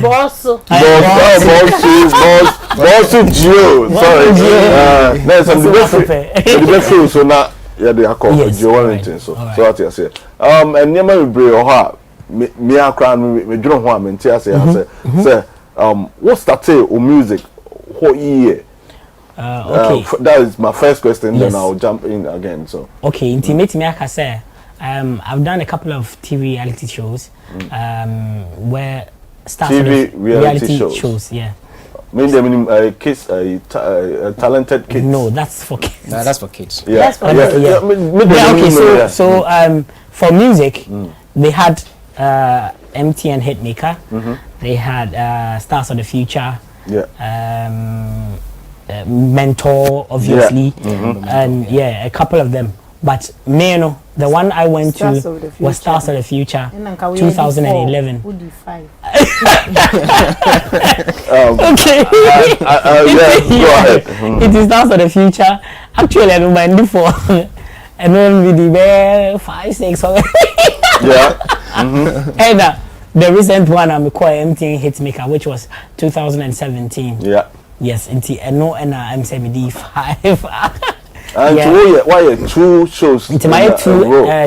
Boss, Gio. Sorry. There's some different so now they are called Gio Wellington. So what you say. And Yama Bray or me a crown me drum one and say what's that or music? What year? Okay. That is my first question. Then I'll jump in again. So okay, intimate me I say. I've done a couple of TV reality shows where stars TV reality shows. Yeah. Meaning kids, talented kids. No, that's for kids. No, that's for kids. Yeah. That's for kids. Okay. So for music, they had MTN Hitmaker. They had Stars of the Future. Yeah. Mentor, obviously, and a couple of them. But the one I went to was Stars of the Future, 2011. Okay. Go ahead. It is Stars of the Future. Actually, I don't mind before. And then we did 5, 6. Yeah. And the recent one I'm calling MTN Hitmaker, which was 2017. Yeah. Yes, and I'm 75. And why 2 shows? It's my 2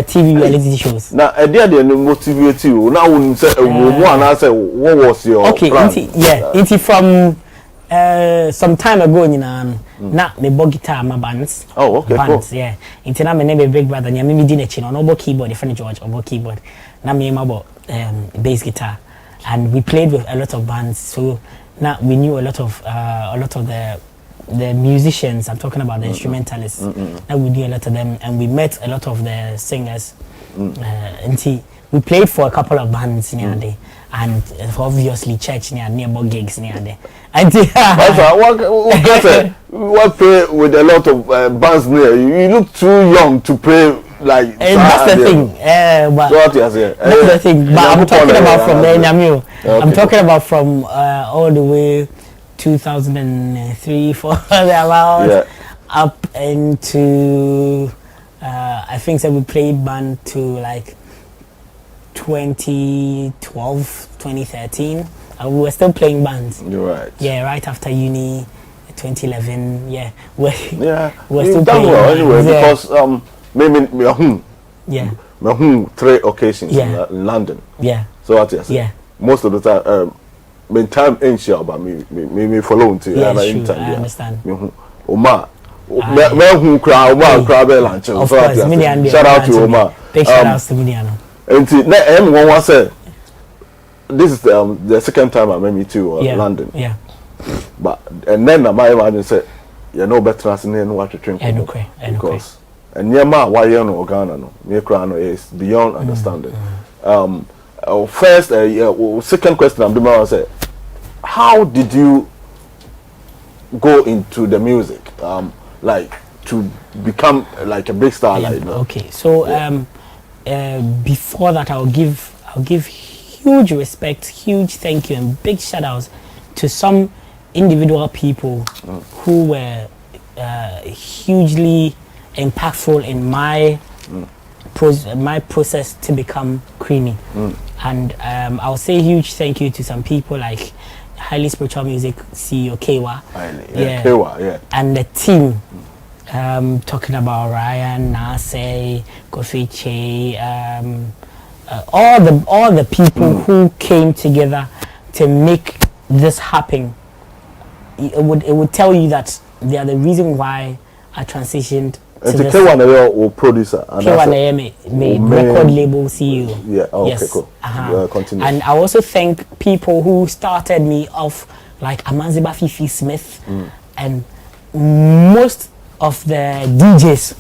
TV reality shows. Now, I did motivate you. Now, when say one, I say, what was your plan? It's from some time ago, na me bought guitar, my bands. Oh, okay, bands, cool. Yeah. It's na me name Big Brother. Me me did a chin on obo keyboard, different George obo keyboard. Na me about bass guitar, and we played with a lot of bands. So now we knew a lot of the musicians. I'm talking about the instrumentalists. Now we knew a lot of them, and we met a lot of the singers. And we played for a couple of bands near there, and obviously church nearby gigs near there. And what play with a lot of bands near? You look too young to play like. That's the thing. But what you say? That's the thing. But I'm talking about from the I'm talking about from all the way 2003, 4 about up into I think that we played band to like 2012, 2013. We were still playing bands. You're right. Yeah, right after uni, 2011. Yeah, we're still playing well anyway because maybe me 3 occasions in London. Yeah. So what you say? Yeah. Most of the time, when time ain't sure about me follow until I understand. Oma, who cry, lunch. Of course, shout out to Oma. Big shout outs to Midiano. And one said, this is the second time I met me to London. Yeah. But and then my man said, you know better than what to drink. Because and why you know Ghana no, me crown is beyond understanding. First, second question I'm doing say, how did you go into the music, like to become like a big star? Like, okay, so before that, I'll give huge respect, huge thank you, and big shout outs to some individual people who were hugely impactful in my process to become Krymi. And I'll say huge thank you to some people like Highly Spiritual Music CEO Kewa, and the team. Talking about Ryan, Nase, Kofi Che, all the people who came together to make this happen. It would tell you that they are the reason why I transitioned. And the K1 or producer, and K1 made record label CEO. Yeah, yes. Okay, cool. Continue. And I also thank people who started me off, like Amanziba Fifi Smith, and most of the DJs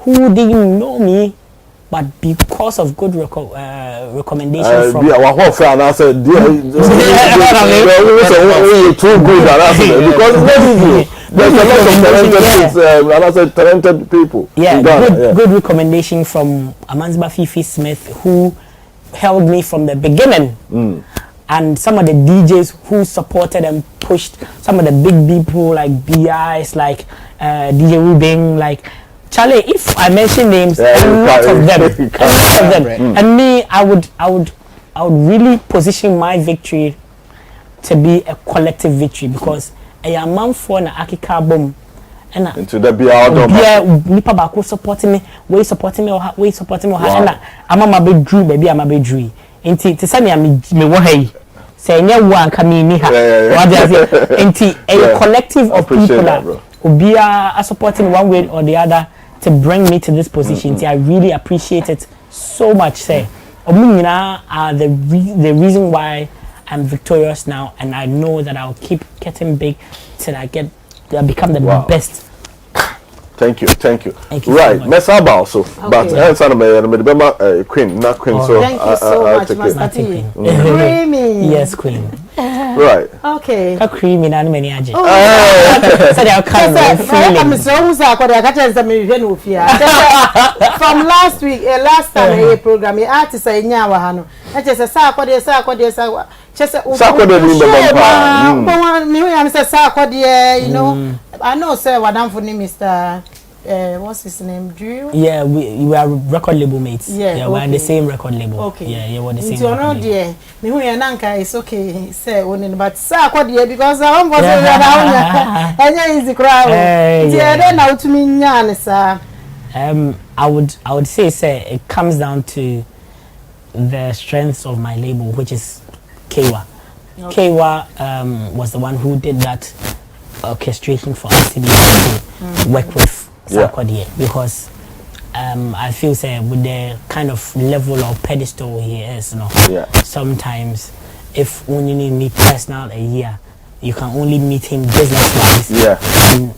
who didn't know me, but because of good recommendation from our whole fan, I said, you're too good, because there's a lot of talented people. Yeah, good recommendation from Amanziba Fifi Smith, who held me from the beginning. And some of the DJs who supported and pushed, some of the big people like BIs, like DJ Rubin, like Charlie. If I mention names, a lot of them, and me, I would would really position my victory to be a collective victory because a man for na akika bom and into the be out of nipa ba ko supporting me we supporting me and ama be drew baby ama be drew nti te say me wo hai say nya wo anka me ni ha what dey say nti a collective of people obia supporting one way or the other to bring me to this position. I really appreciate it so much. Say omunyina are the reason why I'm victorious now, and I know that I'll keep getting big till I become the best. Thank you. Right, so Messaba also, okay. But Queen, not Queen. Oh. So thank you so much, Master Pee. Krymi. Yes, Queen. Right. Okay. A Krymi na many Adjei. So they are kind of feeling. From last week, last time a program, the artist I nyawa hano. I just say sa just you know, I know sir Wadam for Mr. What's his name? Drew? Yeah, we are record label mates. Yeah, we're in the same record label. Okay. Yeah, we're the same. So no dear. Me who yananka is okay. Say only but sa kwadi because I want to around. Anya easy crowd. Yeah, then out to me nyan sir. I would say it comes down to the strengths of my label, which is Kewa. Okay. Kewa was the one who did that orchestration for us to be able to work with Sarkodie because I feel with the kind of level or pedestal he is, you know. Yeah. Sometimes if only need personal a year, you can only meet him business wise. Yeah. And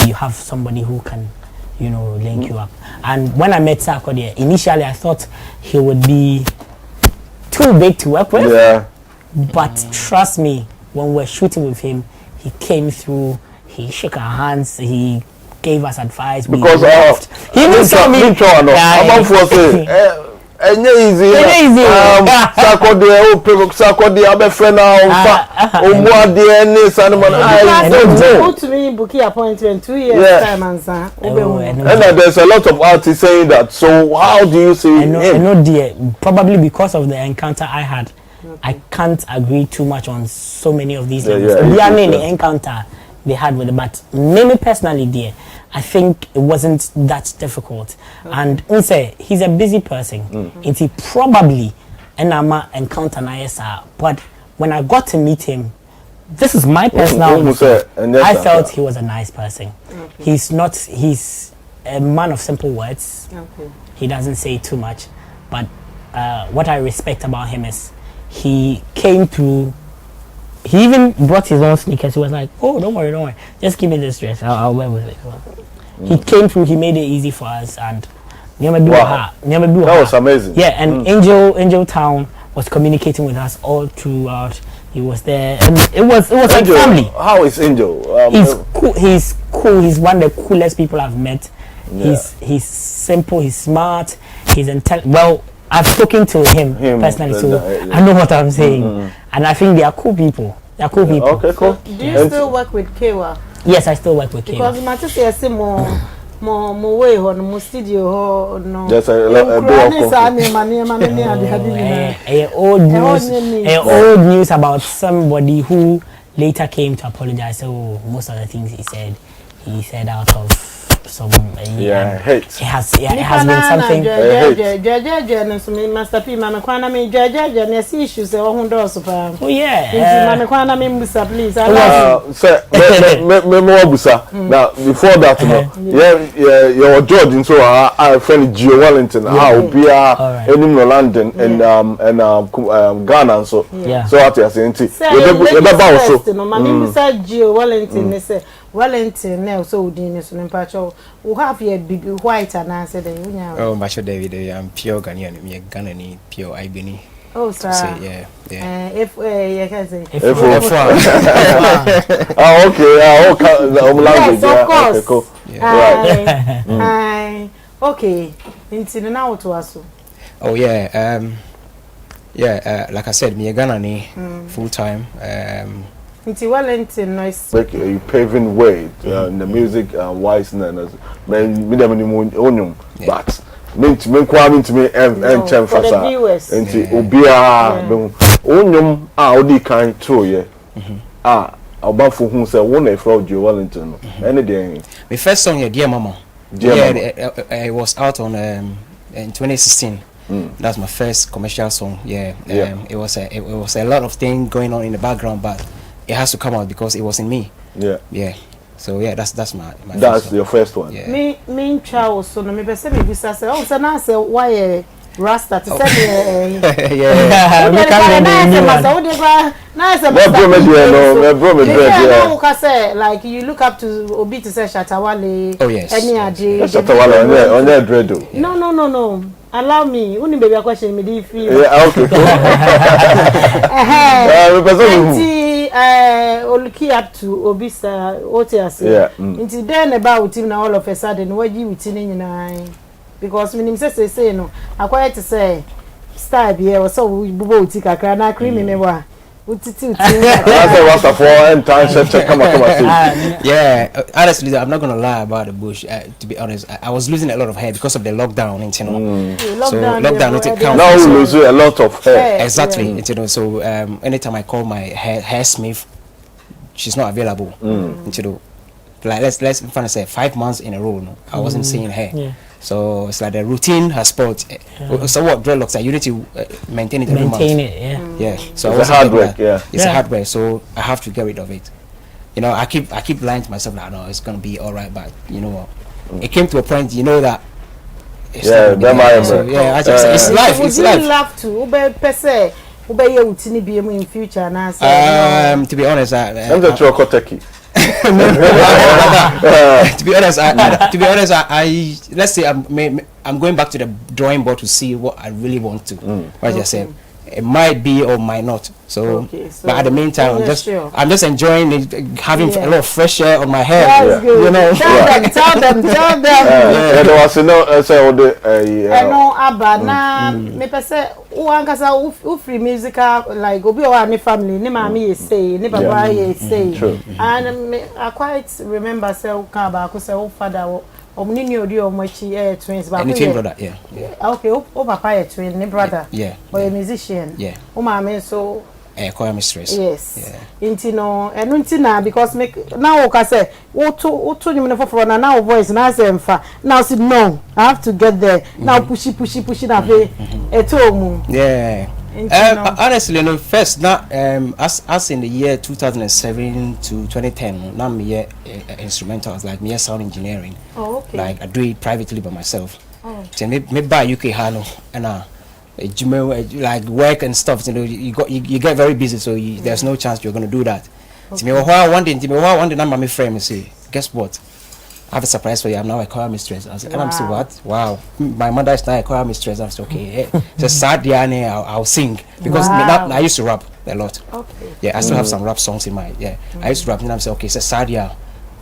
you have somebody who can, you know, link you up. And when I met Sarkodie, initially I thought he would be too big to work with. Yeah. But trust me, when we're shooting with him, he came through, he shook our hands, he gave us advice. Because he even saw me. I'm for saying, easy. Sarkodie, I'm a friend Go to me booking appointment 2 years time and there's a lot of artists saying that. So how do you see him? Dear, probably because of the encounter I had. Okay. I can't agree too much on so many of these levels. The encounter they had with it, but me personally, dear, I think it wasn't that difficult. Okay. And Unse, he's a busy person. And he probably encounter Nayesa, but when I got to meet him, this is my personal. I felt he was a nice person. Okay. He's a man of simple words. Okay. He doesn't say too much, but what I respect about him is he came through. He even brought his own sneakers. He was like, "Oh, don't worry, just give me this dress. I'll wear with it." He came through. He made it easy for us, and that was amazing. Yeah, and Angel Town was communicating with us all throughout. He was there, and it was like family. How is Angel? He's cool. He's cool. He's one of the coolest people I've met. Yeah. He's simple. He's smart. He's intelligent. Well, I've spoken to him personally, so I know what I'm saying. And I think they are cool people. Okay, cool. So do you still work with Kewa? Yes, I still work with Kewa. Because you might say more way on more studio no. Yes, old news about somebody who later came to apologize. So most of the things he said out of some hate. It has been something. Adjei Master Pee, Mama Kwana me Adjei and see issues oh yeah. Mama Kwana me Musa, please. Sir, me Busa. Now before that, your George so I friend Gio Wellington, how be in London and Ghana so what you are saying. You Mama Musa Gio Wellington they say Wellington now so Udin in Pacho who have here big white and I said oh Macho David I'm pure Ghanaian me Ghanaian pure Ibini. Oh sir. Yeah. If you can say if oh okay yes, of course. Okay, cool. Yeah. Right. Okay. Into now to us. Oh yeah, like I said, me Ghanaian full time. Into Wellington noise. Like you paving way in the music wise but mint me and chem fasa enti obia be onyum a odi kan to ye Obanfo who said one a fraud you Wellington. Any day. My first song, Dear Mama. It was out on in 2016. That's my first commercial song. It was a lot of things going on in the background, but it has to come out because it was in me. So that's my that's your first one. Me Charles so no me be say me bisa say oh say na say why Rasta to say like you look up to Obi to say Shatawale. Oh yes. Any Adjei. Shatawale on your dread. No. Allow me. Uni baby a question me dey feel. Yeah, okay. Look up to Obi sir OTS. Until then about him now all of a sudden what you with in because when him say no I quite to say star be here so we bubo tika kra na Krymi me wa utiti that's a for and time check come honestly I'm not gonna lie about the bush to be honest I was losing a lot of hair because of the lockdown you know so lockdown it counts now we lose a lot of hair exactly you know so anytime I call my hair smith she's not available you know like let's finally say 5 months in a row I wasn't seeing her. So it's like the routine has spoiled. So what dreadlocks are you need to maintain it every month. Yeah. So it's a hard work. It's a hard work. So I have to get rid of it. You know, I keep lying to myself that no, it's gonna be all right. But you know what? It came to a point. You know that. It's it's life. It's life. Would you love to? In future now. To be honest, I'm the Turkey. To be honest, I let's say I'm going back to the drawing board to see what I really want to. What I said, it might be or might not. So but at the meantime, I'm just enjoying it, having a lot of fresh air on my hair. You know, tell them. There was say all the I know Abba na me pese uankasa u free musical like obi o any family ni mama ye say ni baba ye say and I quite remember say u kan ba ko say u father omni odi omochi twins ba ko twin brother okay o papa ye twin ni brother or a musician o mama so choir mistress. Yes. Intino enuntina because make now I say oto nyum no for now voice na say mfa now say no I have to get there now push na fe etomu. Honestly no first now as in the year 2007 to 2010 now me instrumentals like me sound engineering. Like I do it privately by myself. So me buy UK Hano and like work and stuff, you know, you get very busy, so there's no chance you're going to do that. To me, one day, my friend say, guess what? I have a surprise for you. I'm now a choir mistress. I said, and I'm saying, what? Wow, my mother is now a choir mistress. I said, okay, it's a sad day. I'll sing because I used to rap a lot. I still have some rap songs in my I used to rap, and I'm saying, okay, it's a sad year.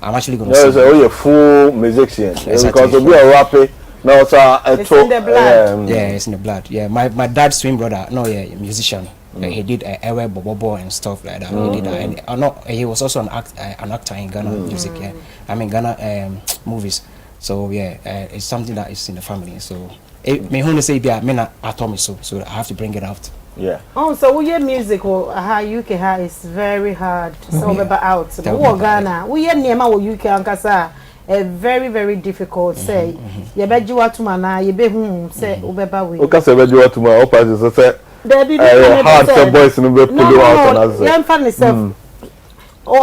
I'm actually going to sing. You're a full musician because to be a rapper. No, it's in the blood. It's in the blood. My dad's twin brother, musician. He did Ewe Bobo and stuff like that. He did that, he was also an actor in Ghana music. I mean Ghana movies. So it's something that is in the family. So me who say be me na atomi so I have to bring it out. So we hear music UK is very hard. So we out. So Ghana we hear niema UK ankasa. Very very difficult say ye beji watuma na ye be hu say obeba we o ka say beji watuma o pass say hard say boys no be pull out and say yeah fan self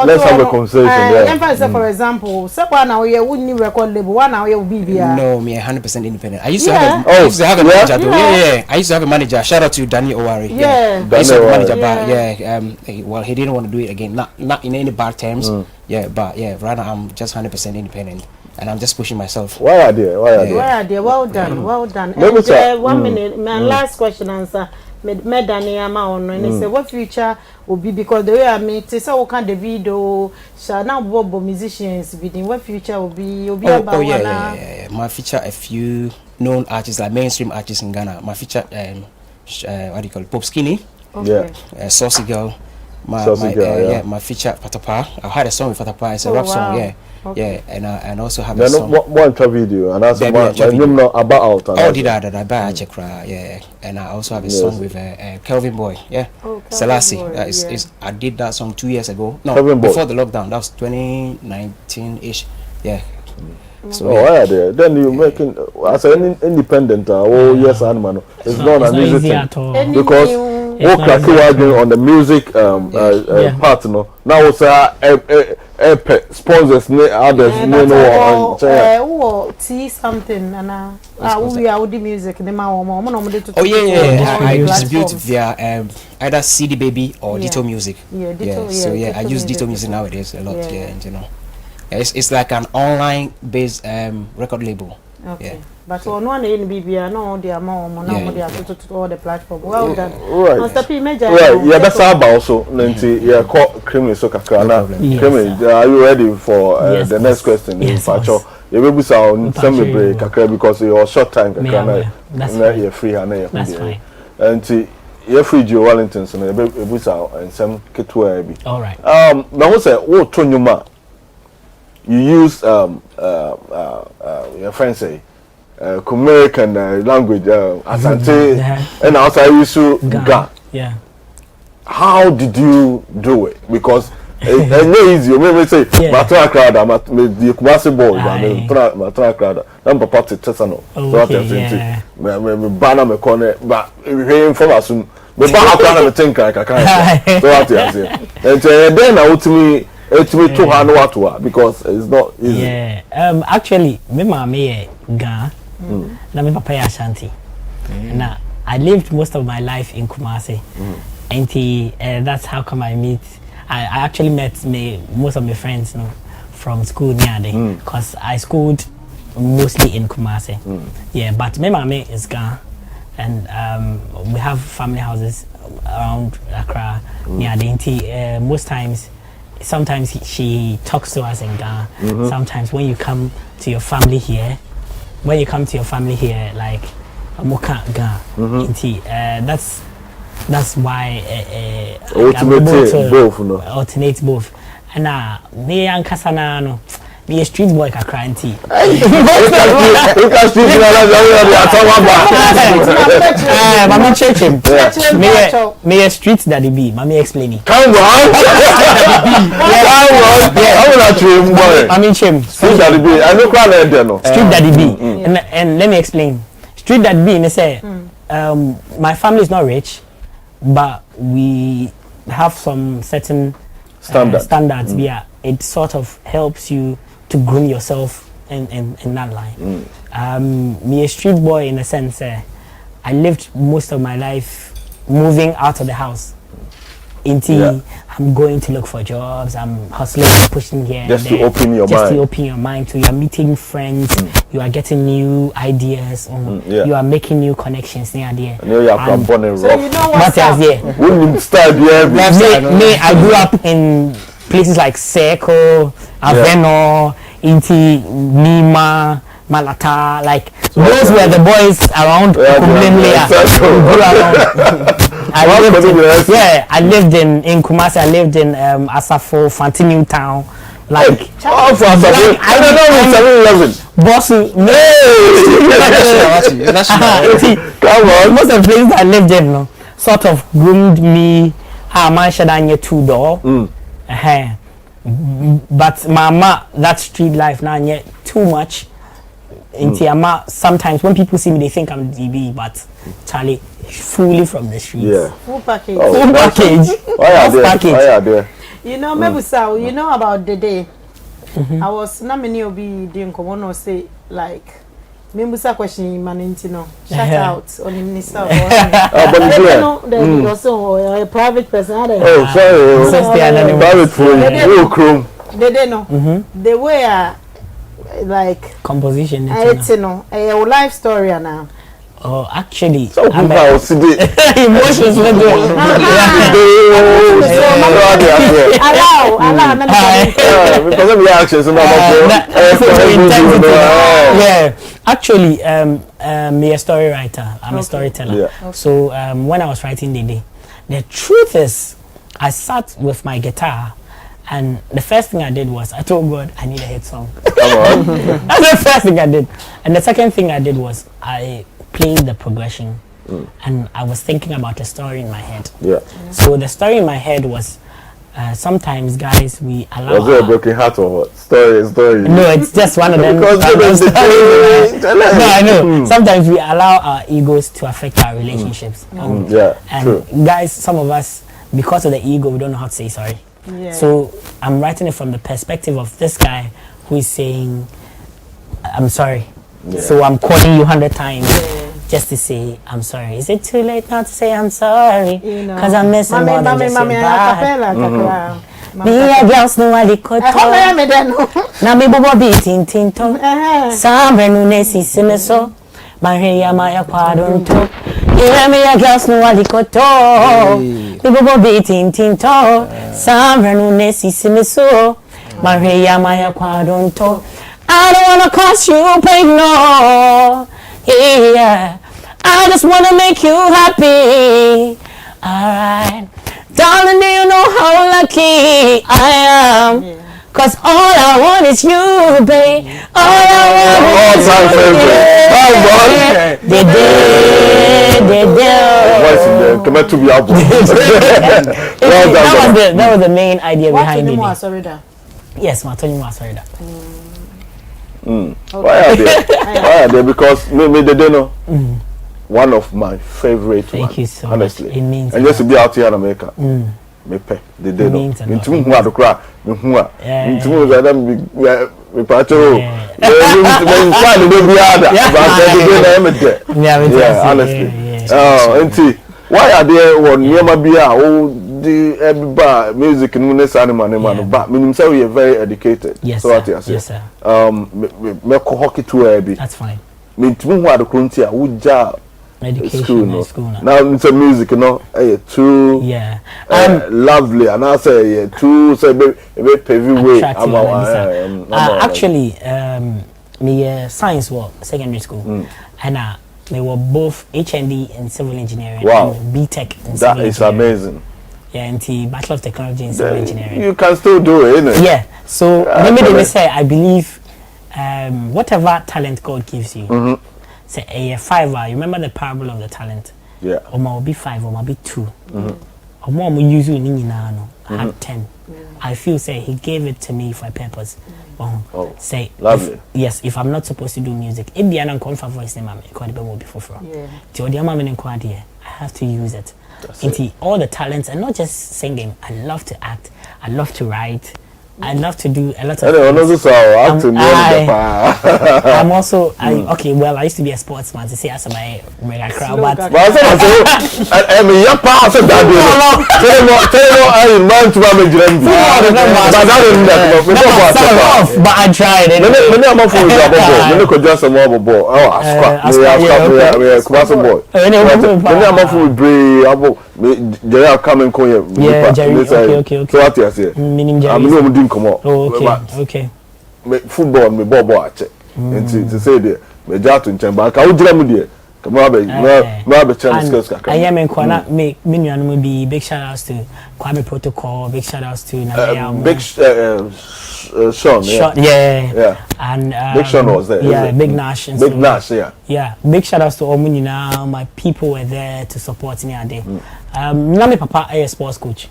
let's have a conversation for example say one now you wouldn't record label one now you be there no me 100% independent. I used to have a manager I used to have a manager. Shout out to Danny Owari. I used to have a manager but well he didn't want to do it again, not in any bad terms. But right now I'm just 100% independent and I'm just pushing myself. Why are they well done. And 1 minute my last question answer Medani on and say what future will be because the way I meet is all kind of video shall now bobo musicians within what future will be about my feature a few known artists like mainstream artists in Ghana. My feature what do you call it? Pop Skinny, Saucy Girl, my feature Patapa. I had a song with Patapa. It's a rap song, yeah. Okay. Yeah, and also have a song. One video, and that's one about out. Oh, did I buy Chekra? Yeah, and I also have a song with Kelvin Boy. Yeah, Selassie. I did that song 2 years ago. No, before the lockdown. That was 2019-ish. Yeah. So there. Then you making as an independent. Yes, animal. It's not an easy thing because on the music part, now it's sponsors others tea something and we are the music I distribute via either CD Baby or Ditto Music. So I use Ditto Music nowadays a lot. And it's like an online based record label. Okay. But on one in BBA, no, they are more, all the platform. Well done. Right. Master Pee, major. Right. Yeah, that's also. Nancy, called Krymi so Kakrana. Krymi, are you ready for the next question? Yes. You will be sound some break because you're short time. That's you're free. That's fine. And you're free. Joe Wellington, so you will sound and some Kitwe. All right. Now what's that? What Tonyuma? You use your friends say. American language, Asante, and also I use Ga. Yeah. How did you do it? Because it's not easy. You may say, "Matra crowd, the Kumasi boy, Matra crowd." I'm Papa to Tessano. So what I'm saying, me banner me corner, but hearing from us, me banner crowd me think like I can't. So what I'm saying, and then I would to me. It's me too hard what because it's not easy. Yeah. Actually, me mama Ga. Na me papa Ashanti. Now I lived most of my life in Kumasi. And that's how come I meet. I actually met most of my friends from school near there because I schooled mostly in Kumasi. Yeah, but my mama is Ga, and we have family houses around Accra near there. Most times. Sometimes she talks to us in Ghana. Sometimes when you come to your family here, like Amoka Ghana, that's why alternate both. And me and Kasana no. Be a street boy ka cranty. Mama check him. Me a street daddy be. Mama explain it. Come on. Mama check street daddy be. I know crowd there no. Street daddy be. And let me explain. Street daddy be me say my family is not rich, but we have some certain standards. Yeah, it sort of helps you to groom yourself in that line. Me a street boy in a sense. I lived most of my life moving out of the house. I'm going to look for jobs. I'm hustling, pushing here. Just to open your mind. To open your mind. So you are meeting friends. You are getting new ideas. You are making new connections near there. You are born and rough. So you know what's up? I grew up in places like Seko, Aveno, Inti, Nima, Malata, like those were the boys around I lived in Kumasi. I lived in Asafo, Fantinu town. Like I don't know. Boss, come on. Most of the places I lived in, sort of groomed me. Man, should I need 2 door? But mama, that street life now yet too much. Sometimes when people see me, they think I'm DB, but Charlie, fully from the streets. Yeah. Full package. Full package. Why are there? You know, Mebusa, you know about the day. I was not many of you doing come on say like. Mebusa question manintino. Shout out on minister. But also a private person. Oh, sorry. Private phone. They know. They were like composition. It's a life story now. Oh, actually, so emotions. Yeah, actually, me a story writer. I'm a storyteller. Yeah. So when I was writing the truth is, I sat with my guitar, and the first thing I did was I told God I need a hit song. Come on. That's the first thing I did. And the second thing I did was I played the progression, and I was thinking about a story in my head. Yeah. So the story in my head was sometimes, guys, we allow. Was it a broken heart or what? Story. No, it's just one of them. Because no, I know. Sometimes we allow our egos to affect our relationships. Yeah, and true. Guys, some of us, because of the ego, we don't know how to say sorry. Yeah. So I'm writing it from the perspective of this guy who is saying, I'm sorry. Yeah. So I'm calling you 100 times just to say, I'm sorry. Is it too late now to say I'm sorry? Because I'm missing more than just your bad. Me a girls no ali koto. Na me bobo beating tinto. Sambre no nesi simeso. Maria Maya Quadronto. Yeah, me a girls no ali koto. Me bobo beating tinto. Sambre no nesi simeso. Maria Maya Quadronto. I don't wanna cause you pain, no. Yeah, I just wanna make you happy. Alright, darling, do you know how lucky I am? Cause all I want is you, babe. All I want is you. That was the main idea behind it. Yes, ma, Tony was sorry that. Why are they? Because me they don't know. One of my favorite Thank ones. you so honestly. much. It means and just to be out here in America. Me pay. They don't know. Me too much to cry. Me much. Me too much that me pacho. Yeah, honestly. Auntie, why are they one near my beer? The music in Munesa and but meaning so we are very educated. Yes, so what you say? Yes, sir. Me hockey to a bit. That's fine. Me to who are the country would job education school now it's a music, you know, too lovely, and I say too say a pavy way. Actually, me science was secondary school, and they were both HND in civil engineering and BTech in civil engineering. That is amazing. Yeah, and the Bachelor of Technology in Civil Engineering. You can still do it, innit? Yeah. So maybe they say I believe whatever talent God gives you. Say a 5 hour. You remember the parable of the talent? Yeah. Or might be 5 or might be 2. Or more use you in I had 10. I feel say he gave it to me for a purpose. Say lovely. If I'm not supposed to do music, if the other comfort voice name I will be for I have to use it. Into all the talents, and not just singing. I love to act. I love to write. I love to do a lot of things. I'm also okay. Well, I used to be a sportsman. To say as my mega crowd, but I mean, your past that but I tried it. Okay. Football me bobo ache. To say there, me jato nchemba. Ka ujira mu there. Come be chance skills kakra. I am in corner me nuanu be big shout outs to Kwame Protocol, big shout outs to Nadia. Big Sean, yeah. And Big Sean was there. Yeah, Big Nash. Big Nash, yeah. Yeah, big shout outs to Omunina. My people were there to support me that day. Nami Papa a sports coach.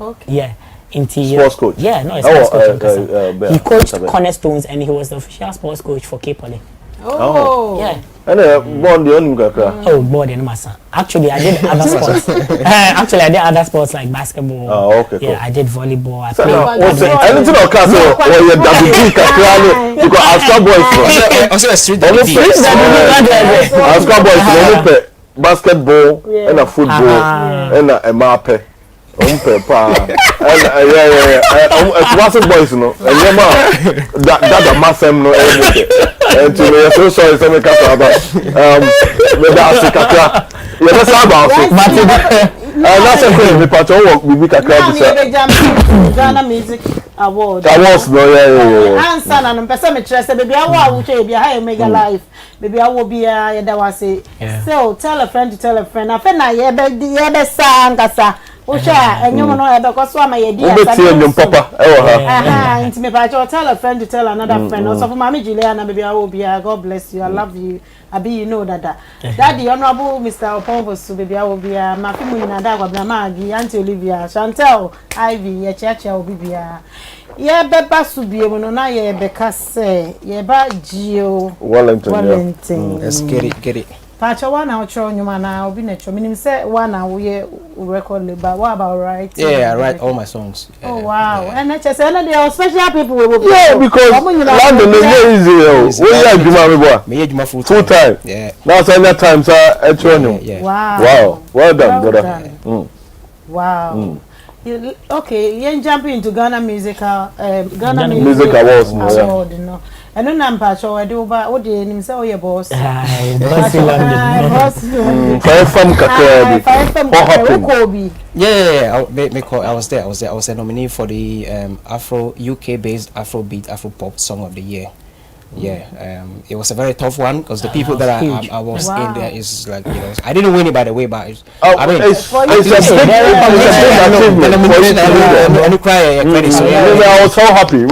Okay. Yeah. Sports coach. Yeah, no, sports coach. He coached Cornerstones and he was the official sports coach for Cape Poly. Yeah. And born the only born in Massa. Actually, I did other sports. Actually, I did other sports like basketball. Oh, okay. Yeah, I did volleyball. I played. Anything of class or you WD because Oscar boys. Also a street. Oscar boys basketball and a football and a mape. Yeah. Classic boys, no. And that massive no. And to me, so sorry, so me can't about. That's a question. We part of work. We can Ghana Music Award. Awards, no, yeah. Answer and person me trust. Baby, I will be a mega life. Baby, I will be a that was it. So tell a friend to tell a friend. I feel na ye be sang kasa. Osha, and you know, because one my idea. Papa. And me, but I'll tell a friend to tell another friend. Also, for Mammy Juliana, maybe I will be. God bless you. I love you. I be, you know that. Daddy, Honorable Mr. Opongos, baby, I will be a Mafimu in Adagua, Blamagi, Auntie Olivia, Chantel, Ivy, Acheampong will be a. Yeah, Beba Subi, when I hear Becca say, yeah, but Gio Wellington. Let's get it. Pacha one out show you man I'll be natural. Meaning say one hour we record but what about right? Yeah, I write all my songs. Oh wow. Yeah. And just there are special people will be. Yeah, because London is very easy. We are Juma full time. Yeah. Now so that time sir yeah. Wow. Well done, brother. Wow. Okay, you jump into Ghana Music Awards. No. I don't know Pacho, I do about what the name say your boss. From Kobe. Yeah, I was there. I was a nominee for the Afro UK based Afrobeat Afro Pop Song of the Year. Yeah, it was a very tough one because the people that I was in there is like, you know, I didn't win it by the way, but I mean, it's a big achievement. I was so happy.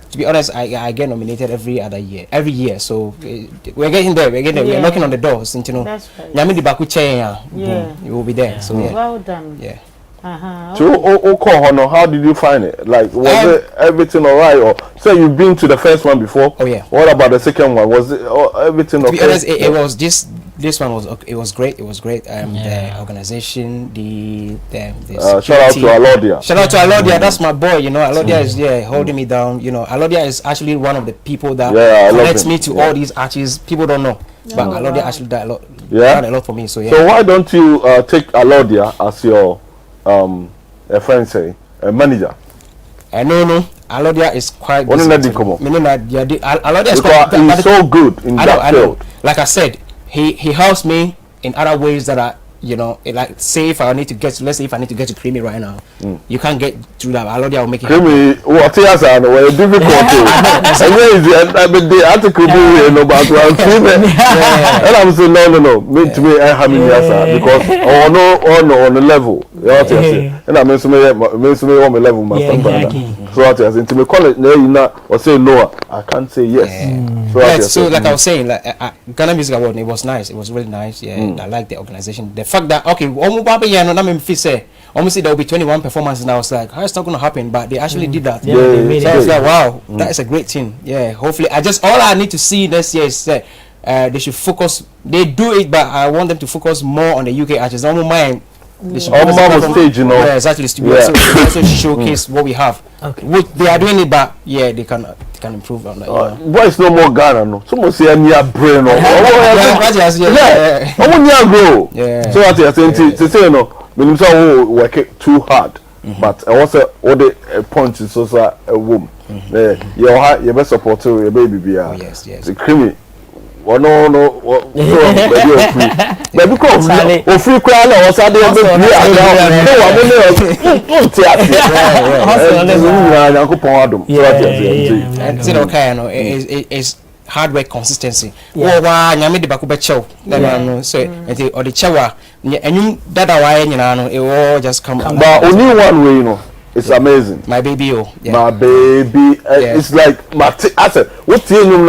To be honest, I get nominated every year. So we're getting there. We're knocking on the doors. You know, you will be there. So yeah, well done. Yeah. So, how did you find it? Like, was it everything alright? Or say you've been to the first one before? Oh yeah. What about the second one? Was it everything okay? To be honest, it was just this one was okay. It was great. The organization, the shout out to Alodia. Shout out to Alodia. That's my boy. You know, Alodia is holding me down. You know, Alodia is actually one of the people that connects me to all these artists. People don't know, but Alodia actually did a lot. Done a lot for me. So yeah. So why don't you take Alodia as your a friend say a manager? No. Alodia is quite. Alodia is he's so good in that field. Like I said, he helps me in other ways that are, you know, like say if I need to get to, let's say if I need to get to Krymi right now, you can't get through that. Alodia will make it Krymi, what is that? Well, difficult. I mean, the article you know about and I'm saying no. Me to me, I have because on the level. And I mean, on the level, my so what I say to me, call it no, or say no, I can't say yes. So like I was saying, like Ghana Music Award, it was nice. It was really nice. Yeah, I like the organization. The fact that almost there will be 21 performances now. I was like, how is that going to happen? But they actually did that. So I was like, wow, that is a great thing. Yeah, hopefully, all I need to see next year is that they should focus. They do it, but I want them to focus more on the UK artists. I don't mind. Stage, you know. Yeah, exactly. So they also showcase what we have. Okay. They are doing it, but yeah, they can improve on that. Why is no more Ghana? No, someone say near brain or yeah. So what you saying to say no. When you work too hard, but I also all the points is also a woman. You best support your baby. Yes. The Krymi. No. But because free crowd or Saturday, it's hard work consistency. Nyame de bakuba chew. So or the chewa and you that it all just come. But only one way, you know. It's amazing. My baby, my baby. It's like I said, what's in you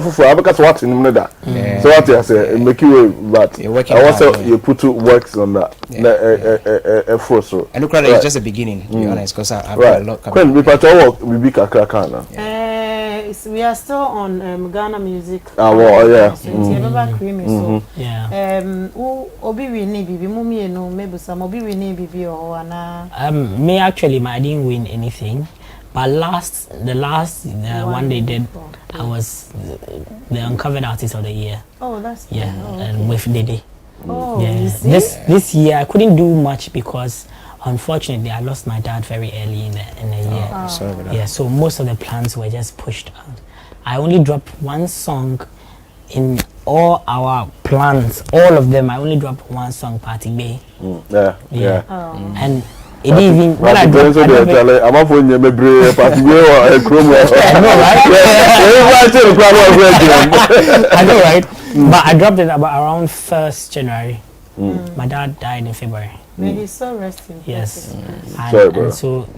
for because what's in that. So what I say, make you but I also you put two works on that. Effort so. And look, it's just a beginning, to be honest, because I've got a lot coming. When we we are still on Ghana Music. Krymi, so obi we need bibi mummy no maybe some obi we need bibi or na. Me actually, I didn't win anything, but the last one they did, I was the uncovered artist of the year. Oh, that's and with Dede. Oh, this year I couldn't do much because unfortunately I lost my dad very early in the year. Sorry about that. Yeah, so most of the plans were just pushed out. I only dropped one song in all our plans, all of them. I only dropped one song, Party Bay. And it didn't even when I dropped it, I'm not going to be Party Bay or Krymi. I know, right? But I dropped it about around 1st January. My dad died in February. May he so rest in peace. Yes. Sorry, and so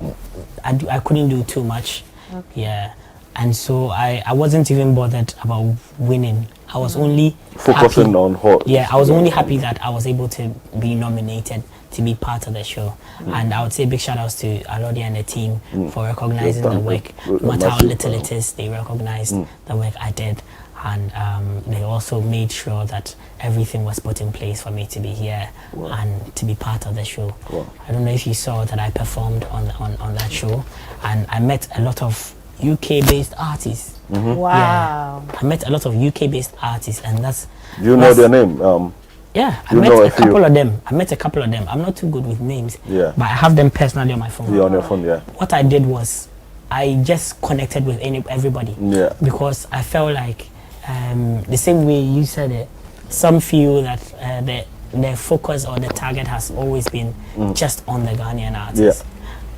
I couldn't do too much. Okay. Yeah. And so I wasn't even bothered about winning. I was only focusing happy. on hot. Yeah, I was only happy that I was able to be nominated to be part of the show. And I would say big shout outs to Adjei and the team for recognizing the work. No matter how little it is, they recognized the work I did. And they also made sure that everything was put in place for me to be here and to be part of the show. I don't know if you saw that I performed on that show, and I met a lot of UK-based artists. Wow. Yeah. I met a lot of UK-based artists, and that's... You know their name? Yeah, I met a couple of them. I'm not too good with names, but I have them personally on my phone. Yeah, on your phone, yeah. What I did was I just connected with everybody. Yeah. Because I felt like the same way you said it, some feel that their focus or the target has always been just on the Ghanaian artists.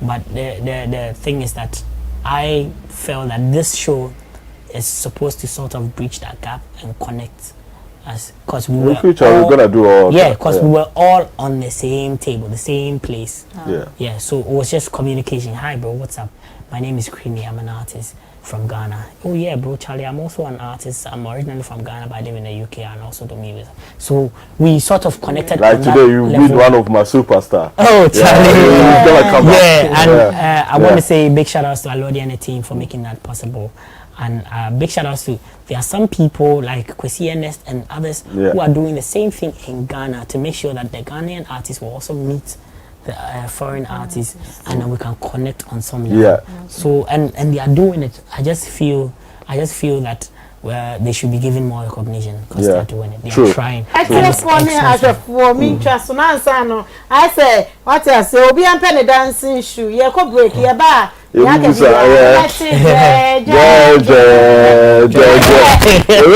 Yeah. But the thing is that I felt that this show is supposed to sort of bridge that gap and connect us, because we were we're gonna do all we were all on the same table, the same place. Yeah. So it was just communication. Hi bro, what's up? My name is Krymi, I'm an artist from Ghana. Oh yeah bro, Charlie, I'm also an artist. I'm originally from Ghana, but I live in the UK and also do music. So we sort of connected. Like today you meet one of my superstars. Oh Charlie, I want to say big shout outs to Adjei and the team for making that possible. And big shout outs to, there are some people like Kwesi Ernest and others who are doing the same thing in Ghana to make sure that the Ghanaian artists will also meet the foreign artists, and then we can connect on some level. So and they are doing it. I just feel that they should be given more recognition because they are doing it. They are trying. Actually, for me, just I say, what I say, Obi and Penny dancing shoe. You could break your bar. There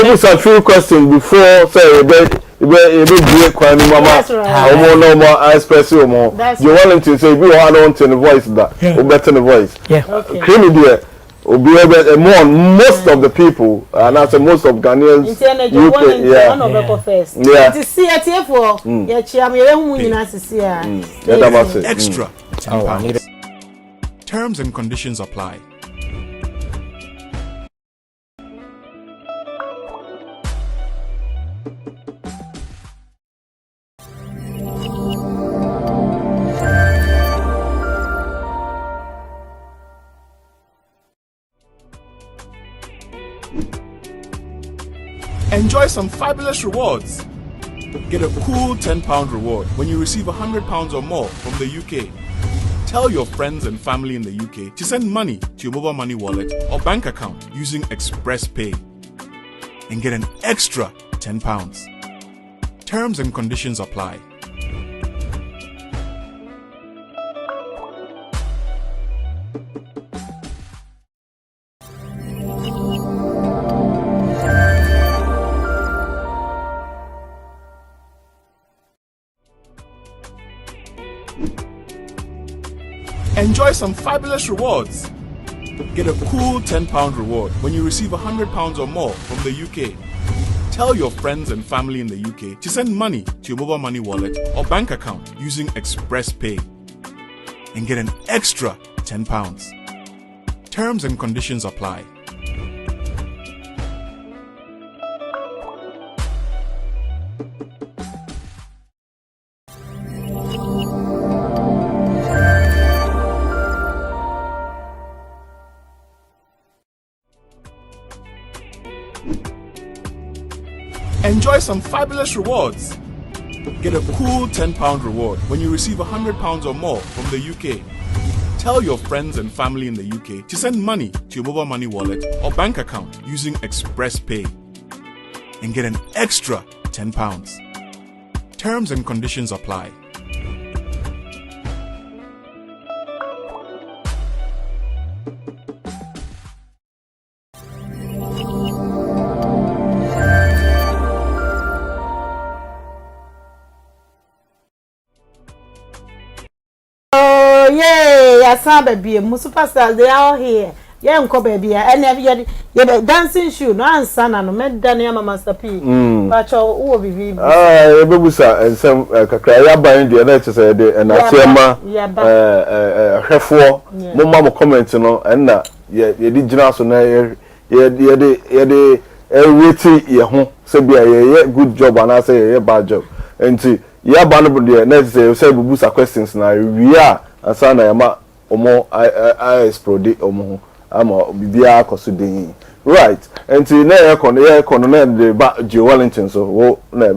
was a few questions before, say, no more ice press you more. You want to say, we want to the voice that, or better the voice. Krymi dear. Most of the people, and I say most of Ghanaians, UK, Extra. Terms and conditions apply. Enjoy some fabulous rewards. Get a cool £10 reward when you receive £100 or more from the UK. Tell your friends and family in the UK to send money to your mobile money wallet or bank account using Express Pay and get an extra £10. Terms and conditions apply. Enjoy some fabulous rewards. Get a cool £10 reward when you receive £100 or more from the UK. Tell your friends and family in the UK to send money to your mobile money wallet or bank account using Express Pay and get an extra £10. Terms and conditions apply. Enjoy some fabulous rewards. Get a cool £10 reward when you receive £100 or more from the UK. Tell your friends and family in the UK to send money to your mobile money wallet or bank account using Express Pay and get an extra £10. Terms and conditions apply. Baby, superstars, they are all here. yeah nko baby and yeah dancing shoe no answer na no medani ama Master Pee pacho wo bibi ebebusa ensem kakra ya ban de na chese de na tiema hwefo mo ma mo comment no na ye di gina so na ye rate ye ho se bia ye good job and I say ye bad job enti ya ba no de na say bubusa questions na wi a asa na ya ma omo I explode omo ama bibia akoso den right enti na ye kono na de ba Adjei Wellington so wo na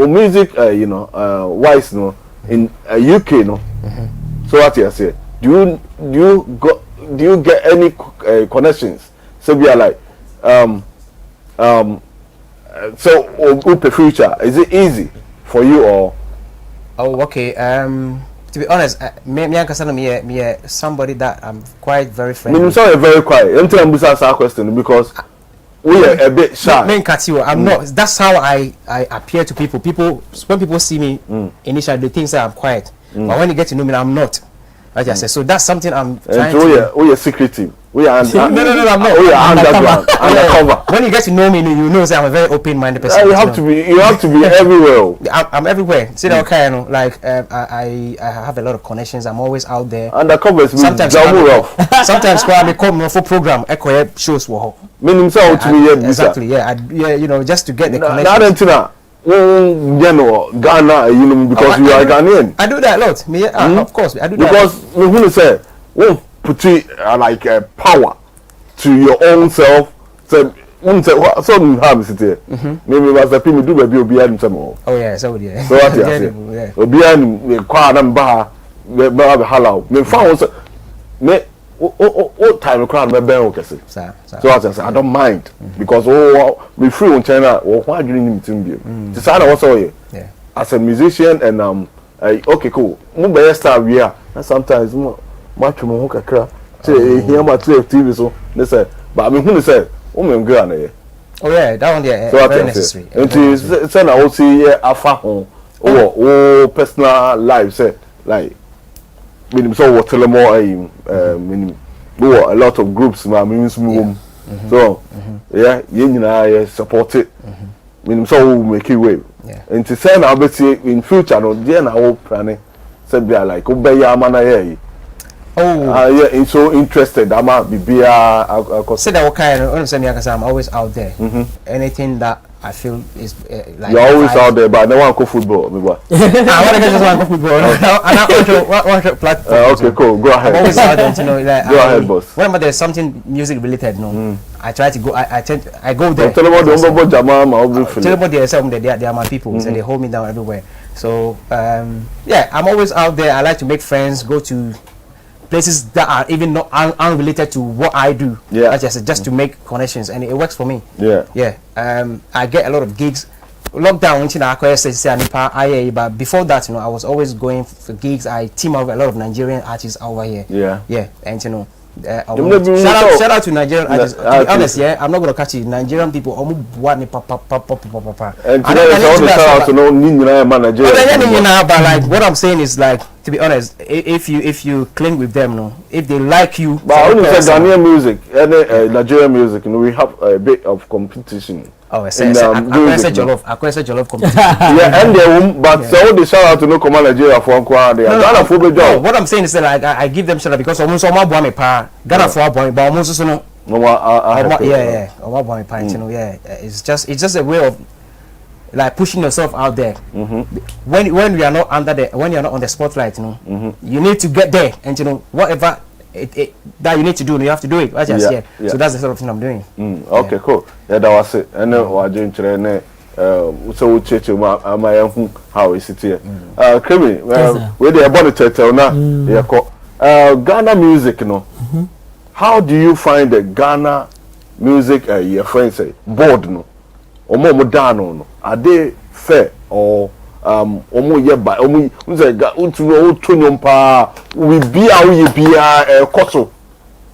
music you know wise no in UK no so what you say do you get any connections so we are like so open future is it easy for you or okay to be honest me somebody that I'm quite very friendly. Me so very quiet until I'm ask a question because we are a bit shy. I'm not. That's how I appear to people. When people see me initially they think that I'm quiet, but when you get to know me I'm not. Like I said, so that's something I'm trying to. We are secretive. We are no, I'm not. We are undercover. When you get to know me, you know that I'm a very open-minded person. You have to be everywhere. I'm everywhere. See that okay, you know, like I have a lot of connections. I'm always out there. Undercover is sometimes sometimes when I come for program, echo shows wo. Meaning so to be exactly. Yeah, you know, just to get the connection. Ghana, you know, because you are Ghanaian. I do that a lot. Me, of course, I do that. Because we say, won't put it like power to your own self. So, so have it here. Maybe Master Pee do baby obi an some. Oh yeah, so yeah. So what you say? Obi an kwa na mba be hallow. Me found me what time crowd me ben okay say. So what I say, I don't mind because we free on China or why do you need to be? To say what so yeah. As a musician and okay cool. Mo be star we are. And sometimes much mo kakra. Say here ma TV so they say but me who say o me ngwa na ye. Oh yeah, that one there so very necessary. Until say na o see afa ho o personal life say like meaning so what tell more meaning a lot of groups ma means move so yeah you support it meaning so make it way and to say now but in future no there na o planning say be like obey ya mana here yeah so interested ama bibia say that what kind of say me I'm always out there anything that I feel is like you're always out there, but I don't want to go football. I want to just want to go football. And I want to platform. Okay, cool. Go ahead. I'm always out there, you know. Like, go ahead, boss. Whenever there's something music related, I try to go. I go there. Tell about the Jama, tell about they are my people, so they hold me down everywhere. So yeah, I'm always out there. I like to make friends, go to places that are even not unrelated to what I do. Yeah, just to make connections, and it works for me. Yeah. I get a lot of gigs. Lockdown, but before that, you know, I was always going for gigs. I team up with a lot of Nigerian artists over here. Yeah, and you know, shout out to Nigerian artists. To be honest, yeah, I'm not gonna catch it. Nigerian people, and shout out to no but like what I'm saying is like, to be honest, if you cling with them, no, if they like you. But only Ghanaian music, and Nigerian music, you know, we have a bit of competition. Oh, I said Jollof competition. Yeah, and they but so they shout out to no command Nigeria for they are Ghana for the job. What I'm saying is that like I give them shout out because almost all my boy me pa Ghana for boy, but almost no. Yeah. All my boy you know, yeah. It's just a way of like pushing yourself out there. When we are not when you're not on the spotlight, you know, you need to get there, and you know whatever that you need to do, you have to do it. So that's the sort of thing I'm doing. Okay, cool. Yeah, that was it. And then what doing today? So we check my how is it here? Krymi, where they are born to now. Ghana music, you know. How do you find the Ghana music? Your friends say bored, no, or more modern, no. Are they fair or omo ye ba omo unze ga untu no tonyo pa we bia we bia koso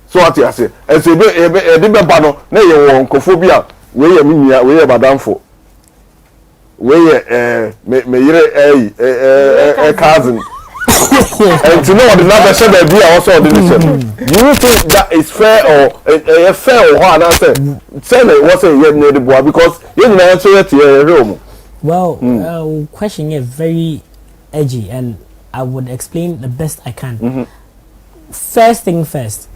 so what you say e say e be ba no na ye won kofobia we ye minia we ye badamfo we ye me yire cousin And to know the number should be also the do you think that is fair or fair or hard? I said, what's a year the boy because you didn't answer it to your room. Well, question is very edgy, and I would explain the best I can. First thing first,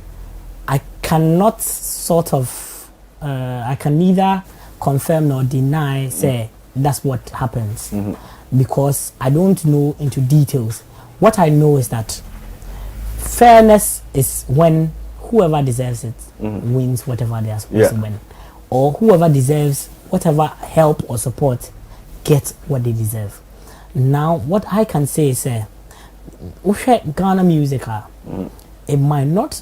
I cannot sort of, I can neither confirm nor deny, say, that's what happens. Because I don't know into details. What I know is that fairness is when whoever deserves it wins whatever they are supposed to win. Or whoever deserves whatever help or support gets what they deserve. Now, what I can say is, Ghana music, it might not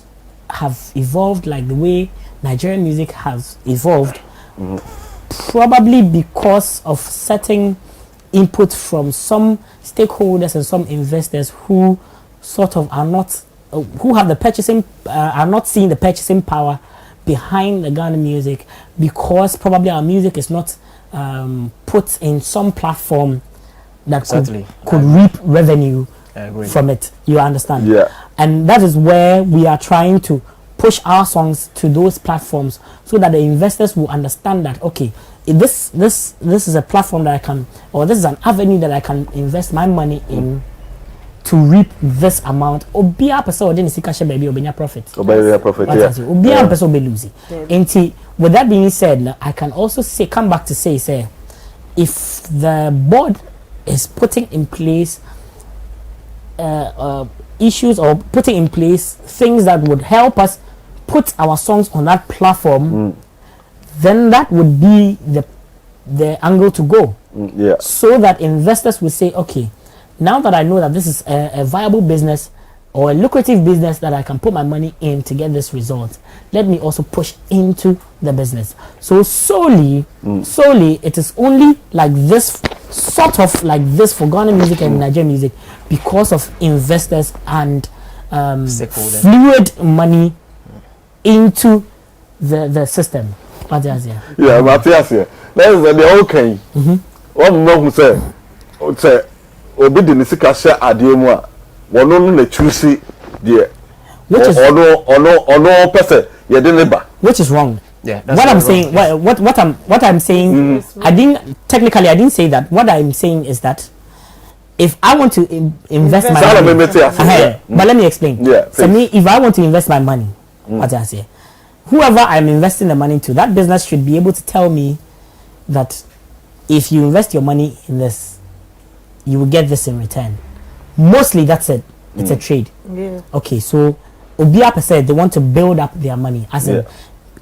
have evolved like the way Nigerian music has evolved, probably because of certain input from some stakeholders and some investors who sort of are not, who have the purchasing, are not seeing the purchasing power behind the Ghana music, because probably our music is not put in some platform that could reap revenue from it. You understand? Yeah. And that is where we are trying to push our songs to those platforms so that the investors will understand that, okay, this is a platform that I can, or this is an avenue that I can invest my money in to reap this amount. Obia person didn't see cash baby obenya profit. Obenya profit. Obia person be losing. And with that being said, I can also say, come back to say, if the board is putting in place issues or putting in place things that would help us put our songs on that platform, then that would be the angle to go. So that investors will say, okay, now that I know that this is a viable business or a lucrative business that I can put my money in to get this result, let me also push into the business. So solely it is only like this, sort of like this for Ghana music and Nigerian music, because of investors and fluid money into the system. Matthias, yeah, Matthias, that is the okay. One know who say obi de nisika share ademu a wono na choose the ono person ye de neba, which is wrong. Yeah, what I'm saying, what I'm saying, I didn't say that. What I'm saying is that if I want to invest my money, but let me explain. For me, if I want to invest my money, what I say, whoever I'm investing the money to, that business should be able to tell me that if you invest your money in this, you will get this in return. Mostly that's it. It's a trade. Okay, so Obia said they want to build up their money as an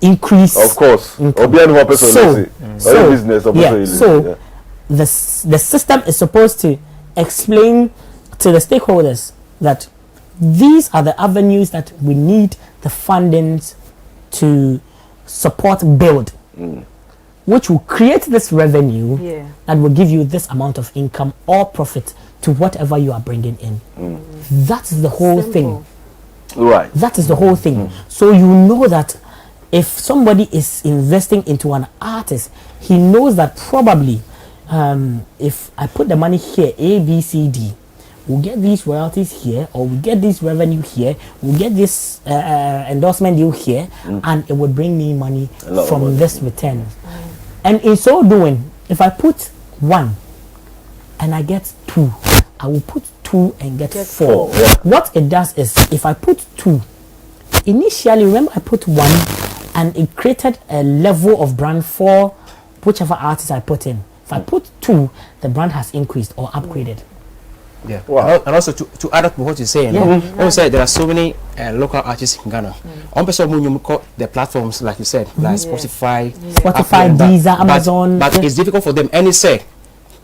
increase. Of course. The system is supposed to explain to the stakeholders that these are the avenues that we need the fundings to support build, which will create this revenue that will give you this amount of income or profit to whatever you are bringing in. That's the whole thing. Right. That is the whole thing. So you know that if somebody is investing into an artist, he knows that probably if I put the money here, A, B, C, D, we'll get these royalties here, or we get this revenue here, we'll get this endorsement deal here, and it would bring me money from this return. And in so doing, if I put 1 and I get 2, I will put 2 and get 4. What it does is, if I put 2, initially, remember I put 1 and it created a level of brand for whichever artist I put in. If I put 2, the brand has increased or upgraded. Yeah. Wow. And also to add up to what you're saying, say there are so many local artists in Ghana. On person you call the platforms like you said, like Spotify, Deezer, Amazon. But it's difficult for them. And say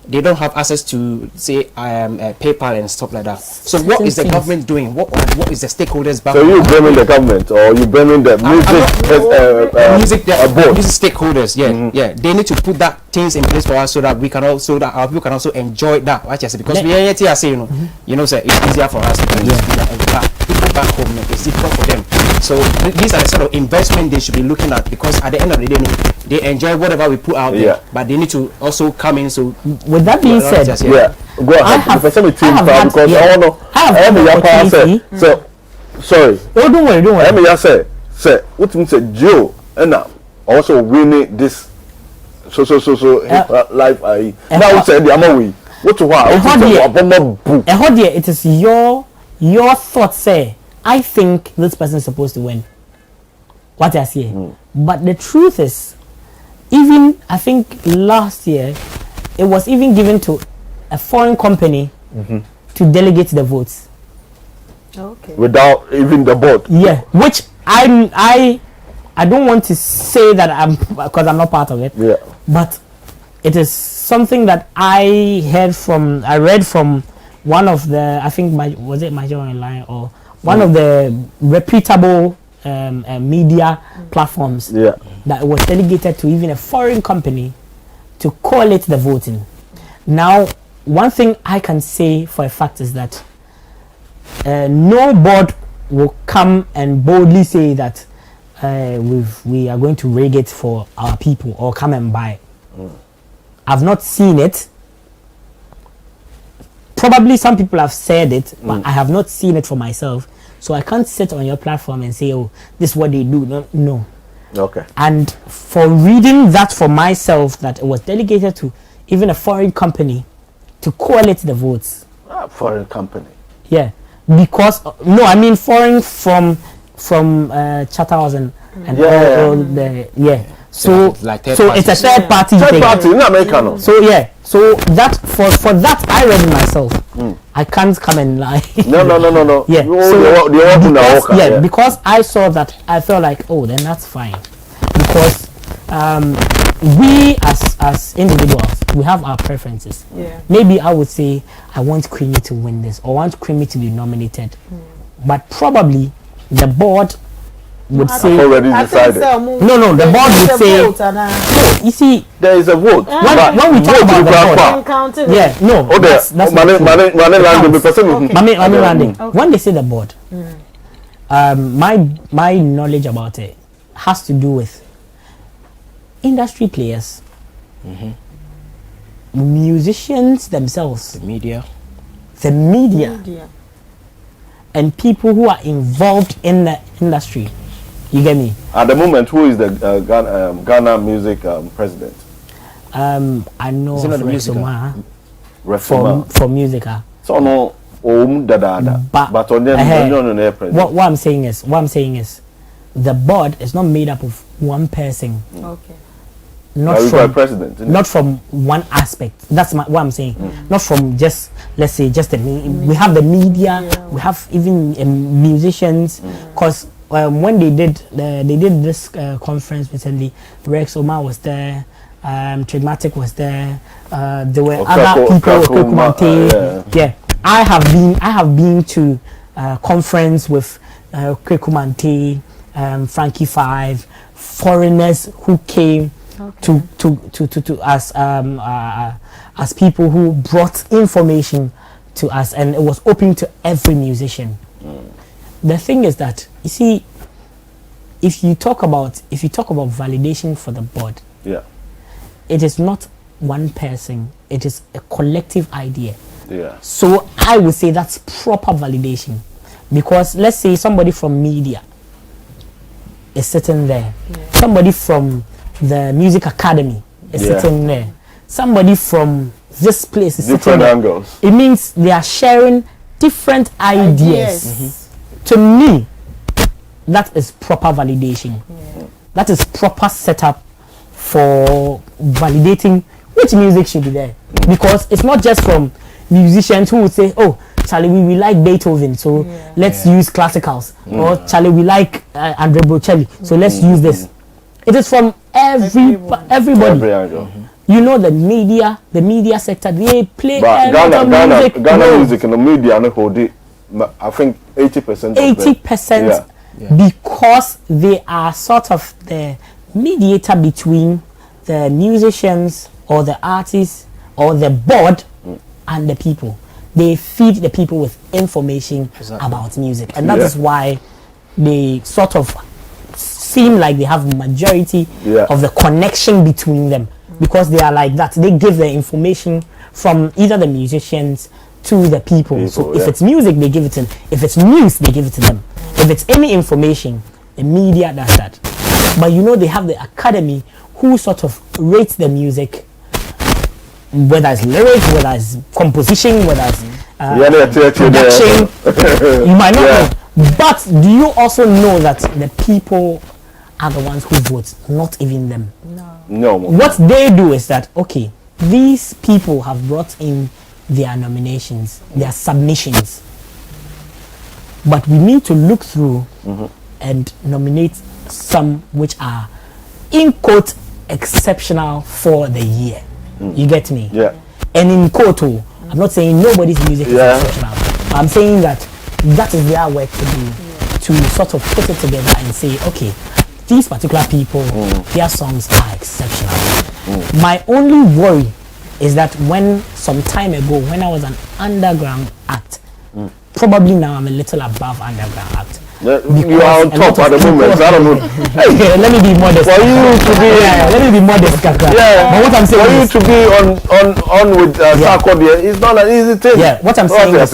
they don't have access to say PayPal and stuff like that. So what is the government doing? What is the stakeholders back? So you blaming the government or you blaming the music stakeholders? Yeah, they need to put that things in place for us so that we can also our people can also enjoy that. Because we are here saying, say it's easier for us to do that. People back home, it's difficult for them. So these are the sort of investment they should be looking at, because at the end of the day, they enjoy whatever we put out there, but they need to also come in. So with that being said, Go ahead. I have had the opportunity. So, sorry. Oh, don't worry. Let me just say, what means Joe and also winning this so life. I now said the other way. What to what? It is your thought. Say, I think this person is supposed to win. What I say, but the truth is, even I think last year, it was even given to a foreign company to delegate the votes. Okay. Without even the board. Yeah, which I don't want to say that because I'm not part of it. Yeah. But it is something that I read from one of the, I think was it Major Online or one of the reputable media platforms. Yeah. That was delegated to even a foreign company to collate the voting. Now, one thing I can say for a fact is that no board will come and boldly say that we are going to rig it for our people or come and buy. I've not seen it. Probably some people have said it, but I have not seen it for myself. So I can't sit on your platform and say, oh, this is what they do. No. Okay. And for reading that for myself, that it was delegated to even a foreign company to collate the votes. Foreign company. Yeah, because foreign from Charterhouse and all the So like so it's a third party thing. Third party in America. So yeah, so that for that I read it myself. I can't come and lie. No. Yeah. So because I saw that, I felt like, oh, then that's fine. Because we as individuals, we have our preferences. Yeah. Maybe I would say I want Krymi to win this or want Krymi to be nominated, but probably the board would say already decided. No, the board would say no. You see, there is a vote. When we talk about the board, when they say the board, my knowledge about it has to do with industry players, musicians themselves, the media, and people who are involved in the industry. You get me? At the moment, who is the Ghana music president? I know for music. So no, but on what I'm saying is the board is not made up of one person. Okay. Not from one aspect. That's what I'm saying. Not from just, let's say, just we have the media, we have even musicians, because when they did this conference recently, Rex Omar was there, Trigmatic was there, there were other people, yeah. I have been to conference with Krymi, Frankie 5, foreigners who came to as people who brought information to us, and it was open to every musician. The thing is that, you see, if you talk about validation for the board, it is not one person, it is a collective idea. So I would say that's proper validation, because let's say somebody from media is sitting there, somebody from the music academy is sitting there, somebody from this place is different sitting there. Angles. It means they are sharing different ideas. To me, that is proper validation. That is proper setup for validating which music should be there, because it's not just from musicians who would say, oh, Charlie, we like Beethoven, so let's use classicals, or Charlie, we like Andrea Bocelli, so let's use this. It is from everybody. Every angle. You know, the media sector, they play Ghana music and the media and hold it. I think 80%. 80%, because they are sort of the mediator between the musicians or the artists or the board and the people. They feed the people with information about music, and that is why they sort of seem like they have majority of the connection between them, because they are like that. They give the information from either the musicians to the people. So if it's music, they give it to them. If it's news, they give it to them. If it's any information, the media does that. But you know, they have the academy who sort of rates the music, whether it's lyrics, whether it's composition, whether it's production. You might not know. But do you also know that the people are the ones who vote, not even them? No. What they do is that, okay, these people have brought in their nominations, their submissions, but we need to look through and nominate some which are, in quote, exceptional for the year. You get me? Yeah. And in quote, I'm not saying nobody's music is exceptional. I'm saying that is their work to do, to sort of put it together and say, okay, these particular people, their songs are exceptional. My only worry is that when some time ago, when I was an underground act, probably now I'm a little above underground act. You are on top at the moment. I don't know. Let me be modest. For you to be, let me be modest, Kaka. But what I'm saying for you to be on with Sarkodie, it's not an easy thing. What I'm saying is,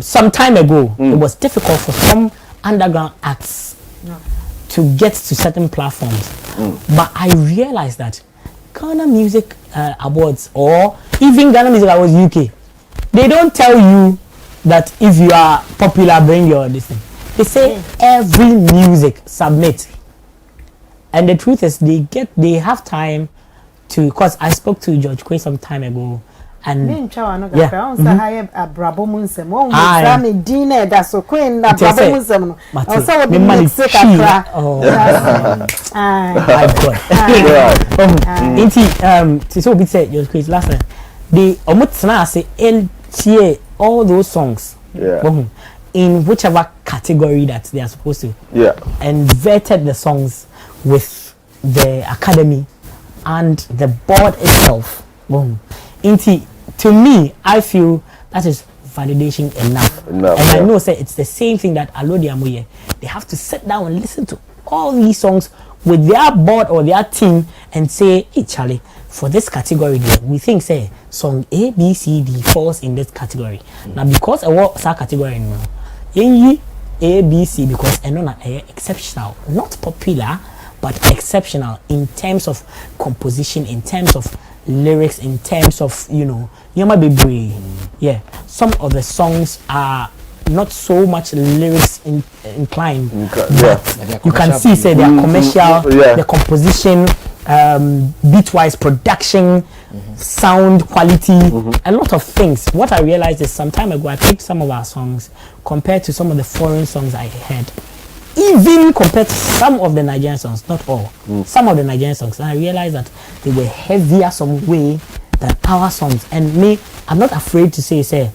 some time ago, it was difficult for some underground acts to get to certain platforms. But I realized that Ghana Music Awards, or even Ghana Music Awards UK, they don't tell you that if you are popular, bring your this thing. They say every music submit, and the truth is they have time to, because I spoke to George Quay some time ago, and Abrabo Mu Nsem that's so Queen Abrabo Mu Nsem so we said George Quay last time they say all those songs in whichever category that they are supposed to, and vetted the songs with the academy and the board itself. To me, I feel that is validation enough. And I know it's the same thing that Adjei Acheampong, they have to sit down and listen to all these songs with their board or their team and say, hey Charlie, for this category there, we think say song A, B, C, D falls in this category. Now because I want that category now, A, B, C, because exceptional, not popular, but exceptional in terms of composition, in terms of lyrics, in terms of, you might be brave. Some of the songs are not so much lyrics inclined, but you can see say they are commercial, the composition, beat-wise production, sound quality, a lot of things. What I realized is some time ago I picked some of our songs compared to some of the foreign songs I heard, even compared to some of the Nigerian songs, not all, some of the Nigerian songs, and I realized that they were heavier some way than our songs. And me, I'm not afraid to say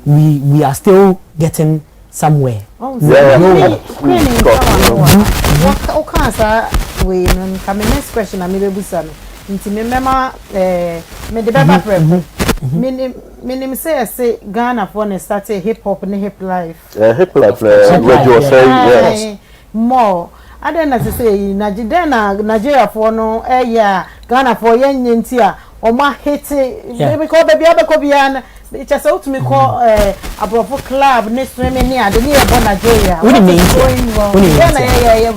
we are still getting somewhere. Next question, I'm Minim say Ghana for start hip hop and hip life. Hip life, radio say yes. More. I don't say Nigeria for no Ghana for yen or my hit because baby Abakobian. It's just out to me call Abrabo club next to me near the nearby Nigeria. What do you mean?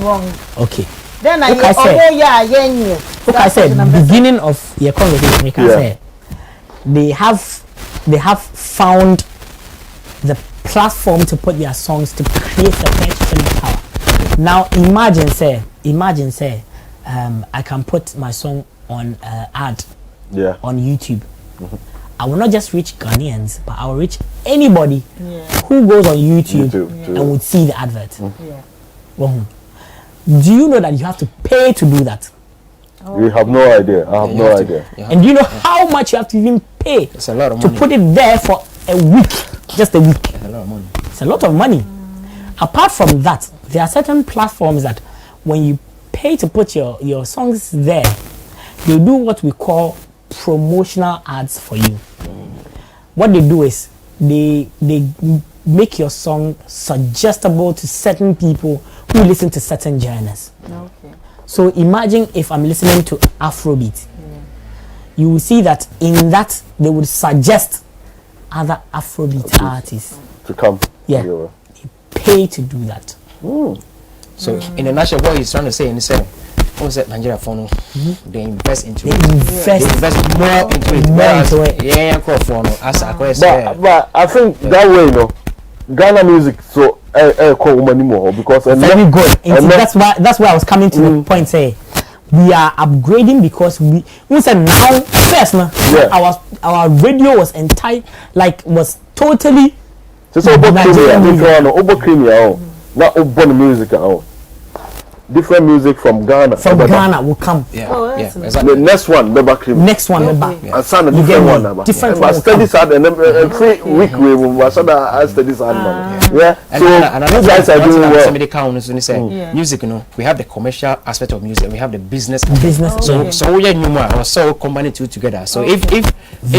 Wrong. Okay. Then I said beginning of your conversation, we can say they have found the platform to put their songs to create the purchasing power. Now imagine say I can put my song on ad on YouTube. I will not just reach Ghanaians, but I will reach anybody who goes on YouTube and would see the advert. Do you know that you have to pay to do that? We have no idea. I have no idea. And do you know how much you have to even pay it's a lot of to money. put it there for a week? Just a week. It's a lot of money. It's a lot of money. Apart from that, there are certain platforms that when you pay to put your songs there, they do what we call promotional ads for you. What they do is they make your song suggestible to certain people who listen to certain genres. So imagine if I'm listening to Afrobeat. you will see that in that they would suggest other Afrobeat artists to come. Yeah, they pay to do that. So in a nutshell, what he's trying to say in the same, what's that Nigeria phone? They invest into it. They invest more into it. Yeah, but I think that way, you know, Ghana music so because very good. That's why I was coming to the point. Say we are upgrading because we said now first our radio was was totally. So Krymi not open music at all. Different music from Ghana. From Ghana will come. Yeah. Exactly. The next one, Krymi. Next one, I sound a different one. Different one. Study sad and 3 week we will study sad. Yeah. So you guys are doing well. Somebody counts when they say music. You know, we have the commercial aspect of music. We have the business. So we are new. So combining two together. So if you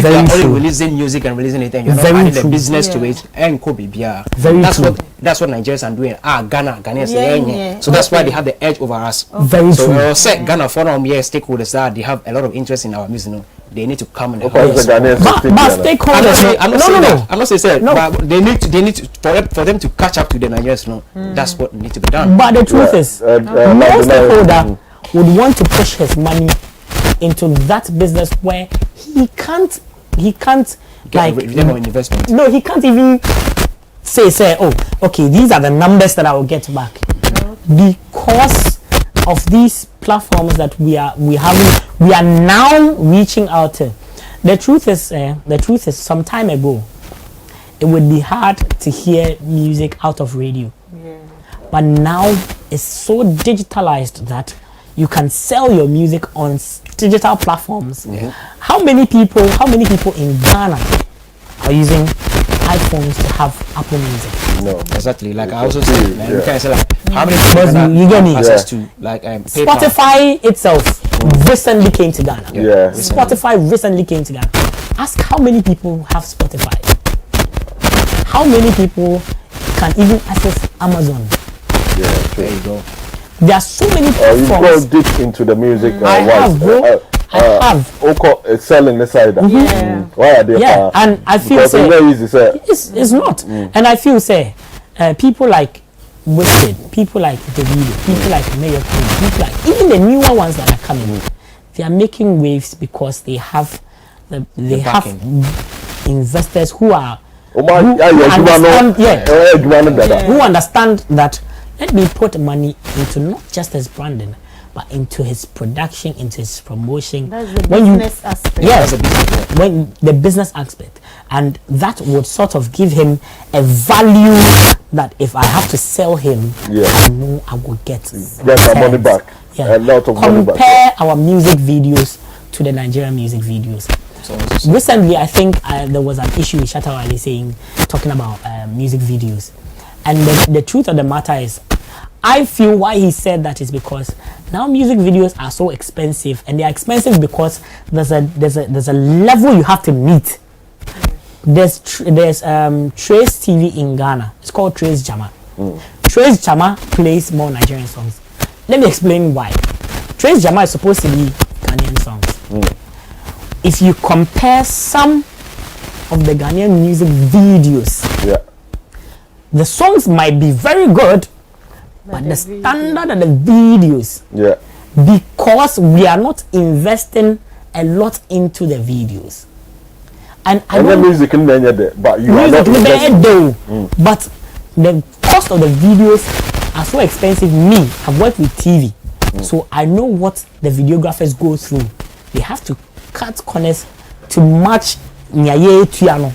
are only releasing music and releasing it, and you're not adding the business to it, and could be that's what Nigerians are doing. Ghanaians. So that's why they have the edge over us. Very true. So say Ghana forum stakeholders that they have a lot of interest in our music. You know, they need to come and but stakeholders. I'm not saying but they need to for them to catch up to the Nigerians. You know, that's what needs to be done. But the truth is, no stakeholder would want to push his money into that business where he can't like investment. No, he can't even say oh, okay, these are the numbers that I will get back. Because of these platforms that we are now reaching out to. The truth is some time ago it would be hard to hear music out of radio. But now it's so digitalized that you can sell your music on digital platforms. How many people in Ghana are using iPhones to have Apple Music? No, exactly. Like I also say, you can say like how many people you get me access to like Spotify itself recently came to Ghana. Spotify recently came to Ghana. Ask how many people have Spotify. How many people can even access Amazon? There you go. There are so many platforms. You go deep into the music. I have. It's selling the side. Why are they? And I feel it's not. And I feel people like Wicked, people like Davido, people like Mayor Queen, people like even the newer ones that are coming, they are making waves because they have investors who understand that let me put money into not just his branding but into his production, into his promotion. That's the business aspect. Yes, when the business aspect, and that would sort of give him a value that if I have to sell him, I know I will get some money back. A lot of money back. Compare our music videos to the Nigerian music videos. So recently, I think there was an issue with Shatta Wale talking about music videos, and the truth of the matter is, I feel why he said that is because now music videos are so expensive, and they are expensive because there's a level you have to meet. There's Trace TV in Ghana. It's called Trace Jama. Trace Jama plays more Nigerian songs. Let me explain why. Trace Jama is supposed to be Ghanaian songs. If you compare some of the Ghanaian music videos, the songs might be very good, but the standard of the videos, because we are not investing a lot into the videos. And the music in there, but you are not investing. But the cost of the videos are so expensive. I've worked with TV, so I know what the videographers go through. They have to cut corners to match Nyaye Tuyano.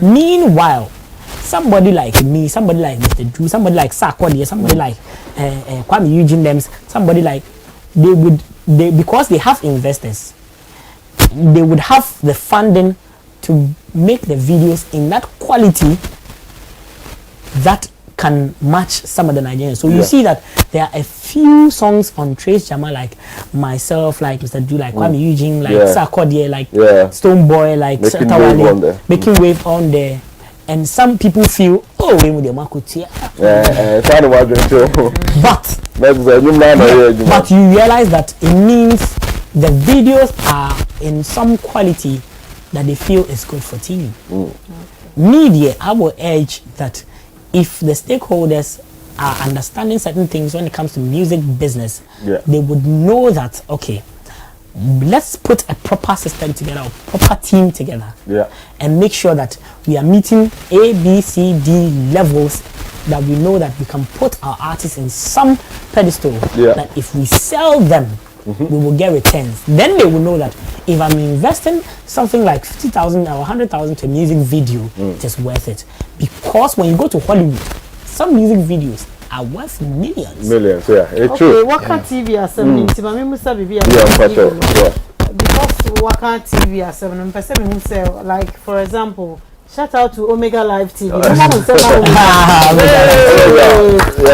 Meanwhile, somebody like me, somebody like Mr. Drew, somebody like Sarkodie, somebody like Krymi Eugene Dems, somebody like they because they have investors, they would have the funding to make the videos in that quality that can match some of the Nigerians. So you see that there are a few songs on Trace Jama, like myself, like Mr. Drew, like Krymi Eugene, like Sarkodie, like Stone Boy, like Shatta Wale, making wave on there. And some people feel, oh, we with the Makutia. But you realize that it means the videos are in some quality that they feel is good for TV. Media, I will urge that if the stakeholders are understanding certain things when it comes to music business, they would know that, okay, let's put a proper system together, a proper team together, and make sure that we are meeting A, B, C, D levels, that we know that we can put our artists in some pedestal, that if we sell them, we will get returns. Then they will know that if I'm investing something like 50,000 or 100,000 to a music video, it is worth it. Because when you go to Hollywood, some music videos are worth millions. Millions, yeah. It's okay, true. What can TV are 7? Because what can TV are 7? Like, for example, shout out to Omega Live TV.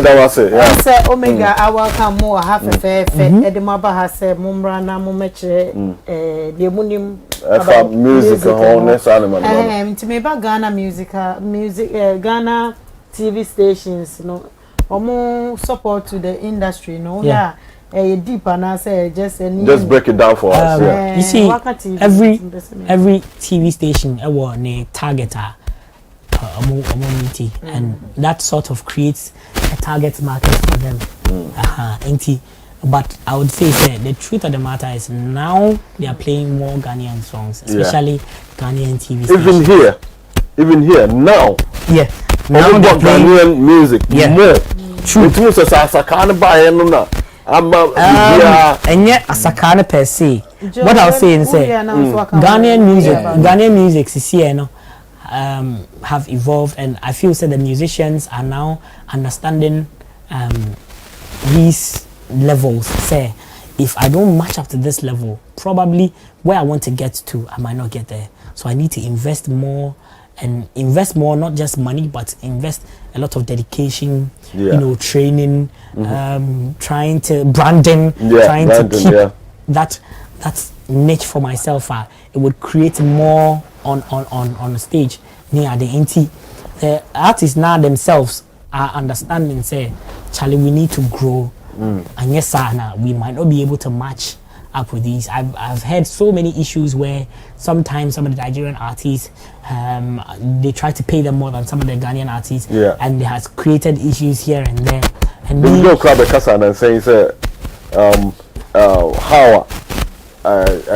That was it. I said Omega, I welcome more half a fair Edimaba has said Mumbrana Mumeche, the Munim music honest animal. To me about Ghana music Ghana TV stations, you know, or more support to the industry, no, deep and I say just break it down for us. You see, every TV station a targeter and that sort of creates a target market for them. But I would say the truth of the matter is now they are playing more Ghanaian songs, especially Ghanaian TV stations. Even here now. Now they're playing Ghanaian music more. True. It means as a kind of buy and yet as a kind of per se. What I'll say is Ghanaian music is have evolved, and I feel the musicians are now understanding these levels. Say, if I don't match up to this level, probably where I want to get to, I might not get there. So I need to invest more, and invest more, not just money, but invest a lot of dedication, you know, training, trying to branding, trying to keep that niche for myself. It would create more on the stage near the NT. The artists now themselves are understanding, say, Charlie, we need to grow, and yes, sir, we might not be able to match up with these. I've heard so many issues where sometimes some of the Nigerian artists they try to pay them more than some of the Ghanaian artists, and it has created issues here and there. And we go club Kasan and saying how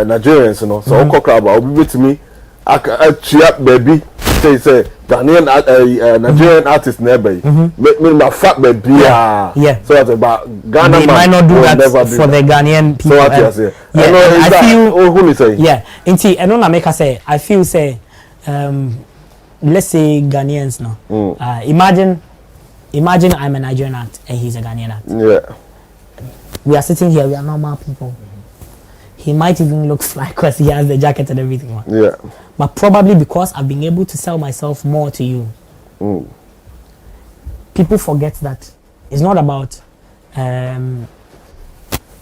Nigerians, you know, so Oko club will be with me. I cheer baby say Ghanaian Nigerian artist never make me my fat baby. So that's about Ghana. They might not do that for the Ghanaian people. So I feel who is saying and on make say I feel let's say Ghanaians now. Imagine I'm a Nigerian act and he's a Ghanaian act. We are sitting here, we are normal people. He might even look fly because he has the jacket and everything. But probably because I've been able to sell myself more to you. People forget that it's not about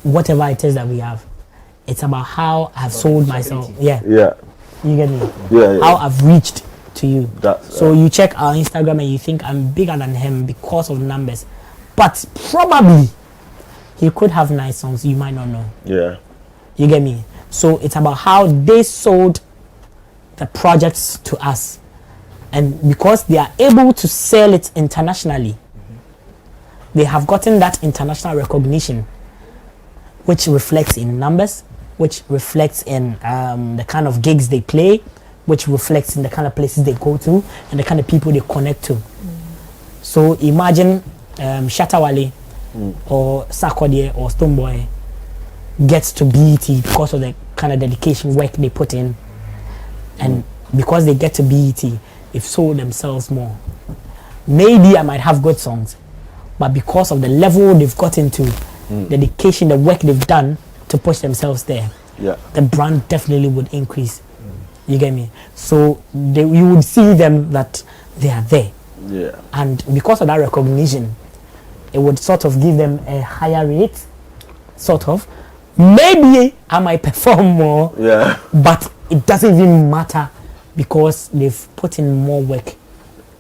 whatever it is that we have. It's about how I've sold myself. You get me? How I've reached to you. So you check our Instagram and you think I'm bigger than him because of numbers. But probably he could have nice songs you might not know. You get me? So it's about how they sold the projects to us, and because they are able to sell it internationally, they have gotten that international recognition, which reflects in numbers, which reflects in the kind of gigs they play, which reflects in the kind of places they go to and the kind of people they connect to. So imagine Shatawale or Sarkodie or Stonebwoy gets to BET because of the kind of dedication work they put in, and because they get to BET, they've sold themselves more. Maybe I might have good songs, but because of the level they've got into, dedication, the work they've done to push themselves there, the brand definitely would increase. You get me? So you would see them that they are there, and because of that recognition, it would sort of give them a higher rate, sort of. Maybe I might perform more, but it doesn't even matter because they've put in more work.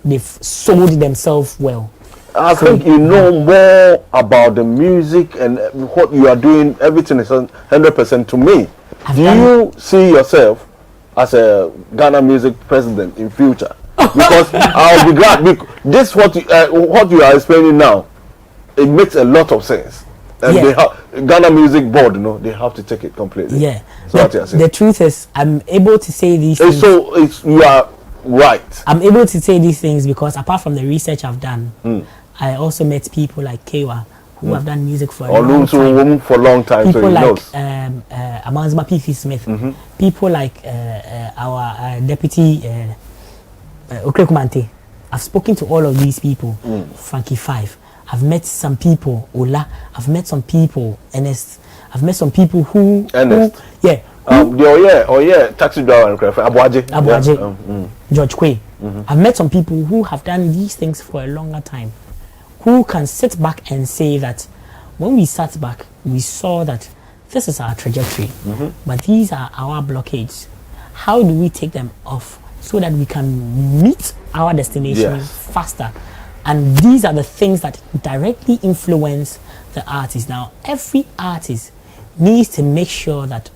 They've sold themselves well. I think you know more about the music and what you are doing. Everything is 100% to me. Do you see yourself as a Ghana music president in future? Because I'll be glad. Because this what you are explaining now, it makes a lot of sense. And they have Ghana Music Board, they have to take it completely. Yeah. So what you're saying. The truth is, I'm able to say these things. So you are right. I'm able to say these things because apart from the research I've done, I also met people like Kewa who have done music for a long time. For a long time. People so like Amanzima P.F. Smith. People like our deputy Okrekumante. I've spoken to all of these people. Frankie Five. I've met some people, Ola. I've met some people, Ernest. I've met some people who taxi driver, Abuaje. George Quay. I've met some people who have done these things for a longer time, who can sit back and say that when we sat back, we saw that this is our trajectory, but these are our blockades. How do we take them off so that we can meet our destination faster? And these are the things that directly influence the artist. Now, every artist needs to make sure that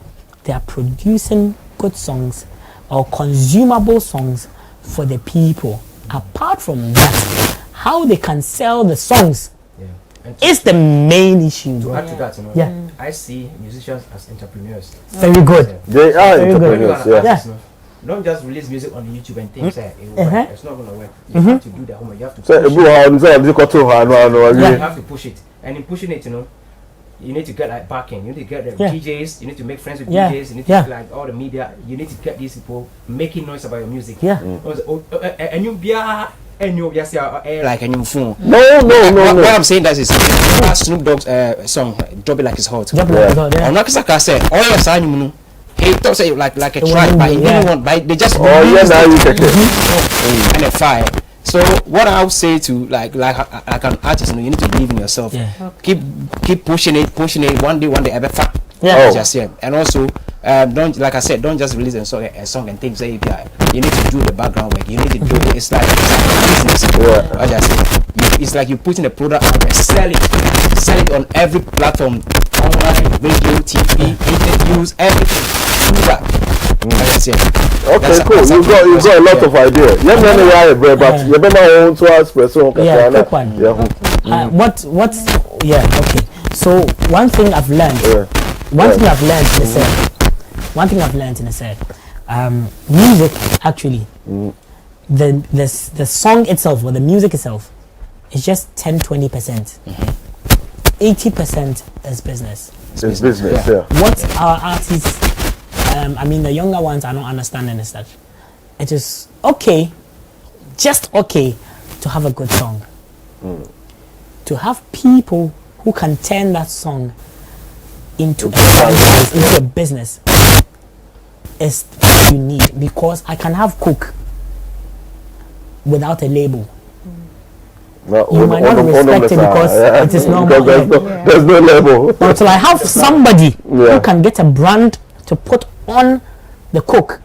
they are producing good songs or consumable songs for the people. Apart from that, how they can sell the songs is the main issue. To add to that, I see musicians as entrepreneurs. Very good. They are entrepreneurs. Don't just release music on YouTube and think it's not going to work. You have to do the homework. You have to push it. You have to push it. And in pushing it, you need to get like backing. You need to get the DJs. You need to make friends with DJs. You need to get like all the media. You need to get these people making noise about your music. And you be like a new phone. No. What I'm saying that is Snoop Dogg's song "Drop It Like It's Hot." I'm not gonna say all your sign. He thought say like a track, but he didn't want. But they just and a fire. So what I would say to like an artist, you need to believe in yourself. Keep pushing it. One day, ever fat. And also, don't just release a song and think say you need to do the background work. You need to do it. It's like business. It's like you putting a product out there, sell it on every platform, online, radio, TV, interviews, everything. Do that. Okay, cool. You've got a lot of ideas. So one thing I've learned in a set, music actually, the song itself or the music itself is just 10-20%. 80% is business. It's business. What our artists, the younger ones are not understanding is that it is just okay to have a good song. To have people who can turn that song into a business is what you need, because I can have Coke without a label. You might not respect it because it is normal. There's no label. Until I have somebody who can get a brand to put on the Coke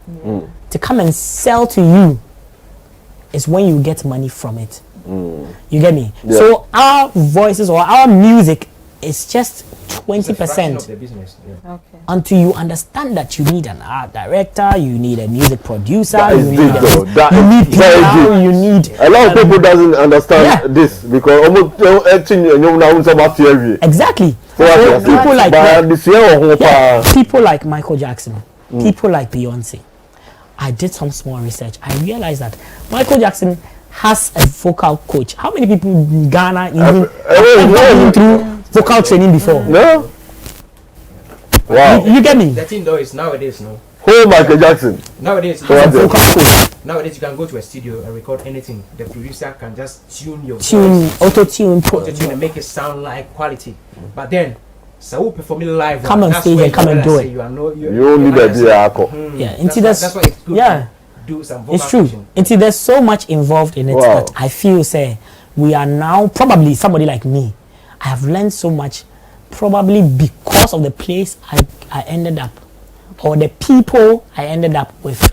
to come and sell to you, is when you get money from it. You get me? So our voices or our music is just 20% of the business. until you understand that you need an art director, you need a music producer, you need a lot of people doesn't understand this because almost exactly. So people like Michael Jackson, people like Beyonce. I did some small research. I realized that Michael Jackson has a vocal coach. How many people in Ghana even been through vocal training before? No. Wow. You get me? The thing though is nowadays, who Michael Jackson? Nowadays, vocal coach. Nowadays you can go to a studio and record anything. The producer can just tune your voice, auto-tune and make it sound like quality. But then, so who performing live? Come on stage and come and do it. You only that's why it's good. Do some vocal it's true. Coaching. There's so much involved in it that I feel we are now probably somebody like me. I have learned so much, probably because of the place I ended up, or the people I ended up with.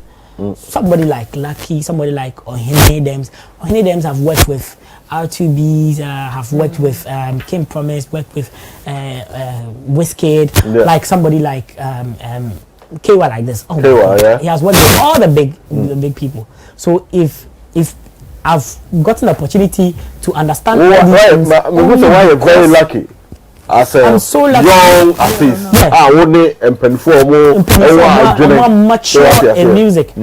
Somebody like Lucky, somebody like Ohene Dems. Ohene Dems have worked with R2Bs, have worked with Kim Promise, worked with Wizkid, like somebody like Kewa like this. Oh, he has worked with all the big people. So if I've gotten the opportunity to understand all these things, why you're very lucky. I'm so lucky. Young artist. Only mature in music.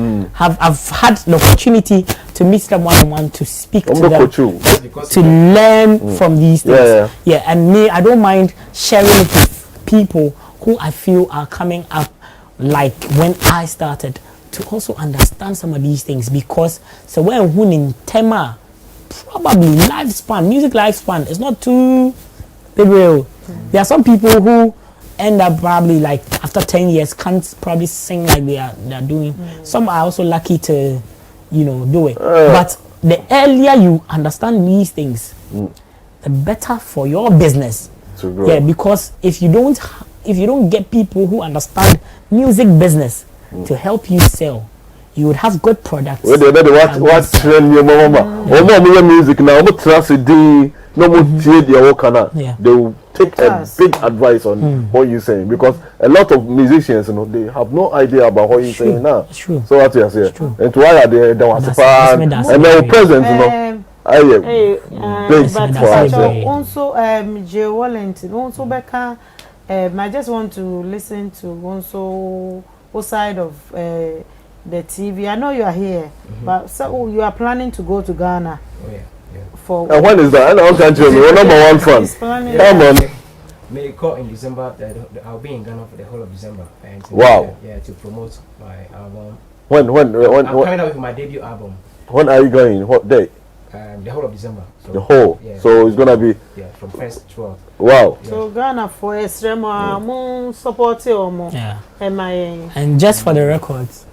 I've had the opportunity to meet them one-on-one, to speak to them, to learn from these things. And me, I don't mind sharing it with people who I feel are coming up like when I started, to also understand some of these things, because so when in Tema, probably music lifespan is not too real. There are some people who end up probably like after 10 years can't probably sing like they are doing. Some are also lucky to do it. But the earlier you understand these things, the better for your business. Because if you don't get people who understand music business to help you sell, you would have good products. What trend your mama? Music now. No more they will take a big advice on what you're saying, because a lot of musicians, they have no idea about what you're saying now. So what you say, and why are they and they were present, big for us. Also, Jay Wellington, also Becca. I just want to listen to also side of the TV. I know you are here, but so you are planning to go to Ghana. And when is that? I can't tell me. We're number one fan. Come on. May call in December. I'll be in Ghana for the whole of December. And to promote my album. When? I'm coming out with my debut album. When are you going? What day? The whole of December. So, the whole. So it's gonna be. From 1st to 12th. Wow. So Ghana for extreme more support or more. And just for the records,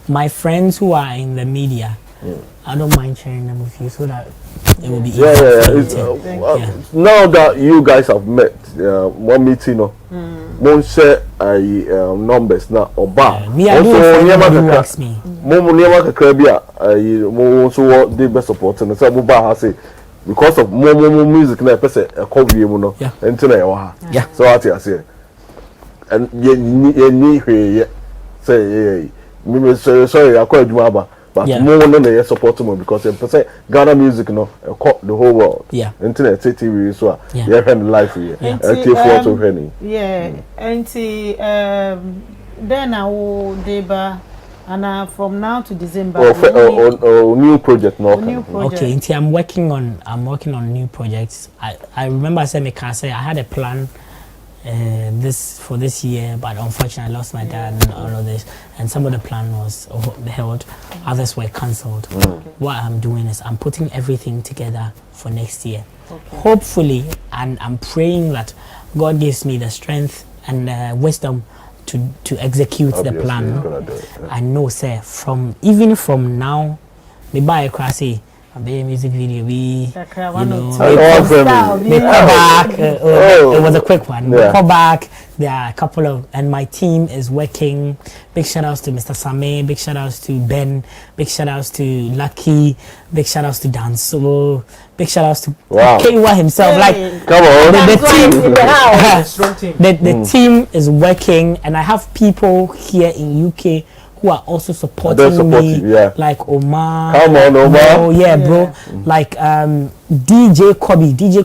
my friends who are in the media, I don't mind sharing them with you so that it will be easy. Now that you guys have met, one meeting, won't share numbers now or bar. Me, I don't know who asked me. Never Caribbean, also what the best support and some bar has because of more music now, person a cover you internet. So what I say, and you need say, sorry, I call you but more than they support them because they Ghana music, the whole world. Internet, TV, so yeah, life here. And then I will deba. And from now to December, new project, Okay, I'm working on new projects. I remember I had a plan for this year, but unfortunately I lost my dad and all of this, and some of the plan was held, others were cancelled. What I'm doing is I'm putting everything together for next year. Hopefully, and I'm praying that God gives me the strength and wisdom to execute the plan. I know, sir, from now, me buy a crazy music video, it was a quick one. Come back, there are a couple of, and my team is working. Big shout outs to Mr. Same, big shout outs to Ben, big shout outs to Lucky, big shout outs to Dan Solo, big shout outs to Kewa himself. Come on, the team is working, and I have people here in UK who are also supporting me, like Omar. Come on, Omar. Bro. Like DJ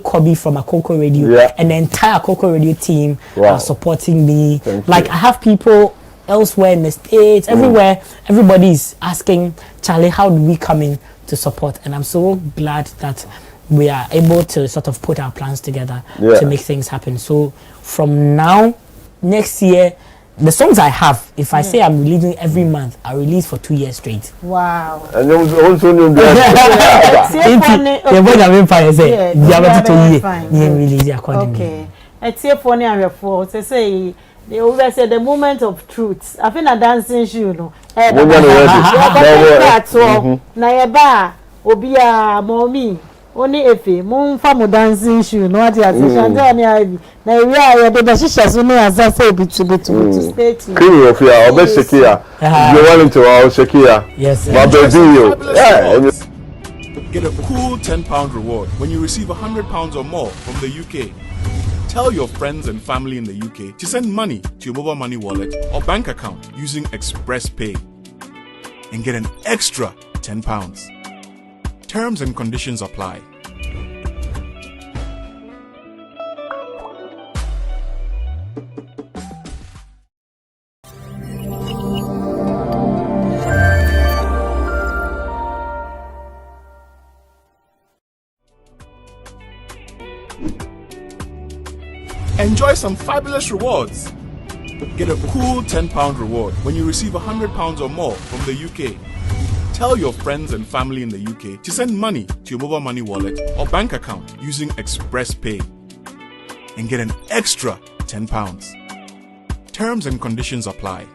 Kobe from Akoko Radio, and the entire Akoko Radio team are supporting me. I have people elsewhere in the States, everywhere. Everybody's asking, Charlie, how do we come in to support? And I'm so glad that we are able to sort of put our plans together to make things happen. So from now, next year, the songs I have, if I say I'm releasing every month, I release for 2 years straight. Wow. And also okay. It's here for me and for to say they always say the moment of truth. I think a dancing shoe, no. Obia mommy. Only if mon famu dancing shoe, no idea. Krymi of Shakia. You're willing to our Shakia. Yes. Get a cool £10 reward when you receive £100 or more from the UK. Tell your friends and family in the UK to send money to your mobile money wallet or bank account using Express Pay and get an extra £10. Terms and conditions apply. Enjoy some fabulous rewards. Get a cool £10 reward when you receive £100 or more from the UK. Tell your friends and family in the UK to send money to your mobile money wallet or bank account using Express Pay and get an extra £10. Terms and conditions apply.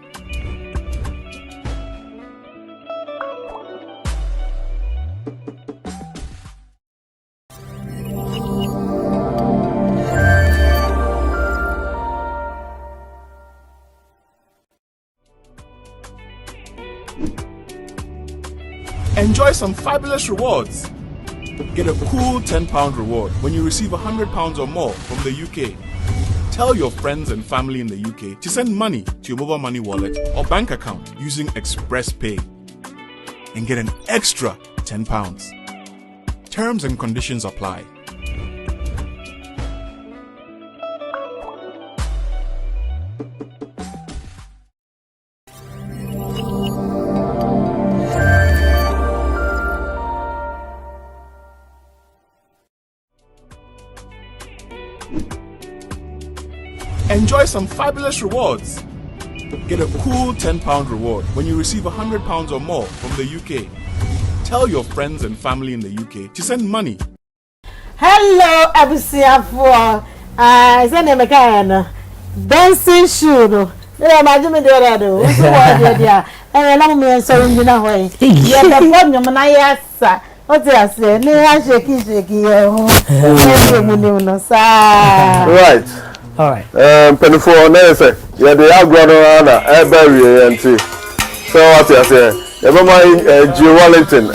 Enjoy some fabulous rewards. Get a cool £10 reward when you receive £100 or more from the UK. Tell your friends and family in the UK to send money to your mobile money wallet or bank account using Express Pay and get an extra £10. Terms and conditions apply. Enjoy some fabulous rewards. Get a cool £10 reward when you receive £100 or more from the UK. Tell your friends and family in the UK to send money. Hello, Abusiafo. Is that name again? Dancing shoe. Yeah, my Jimmy Dorado. What's the word there? And I'm going to say, you know, yeah, the problem, I asked. What do I say? Right. All right. Penifo, no, say, yeah, they are grown around Every and tea. So, what I say, never mind, G. Wellington.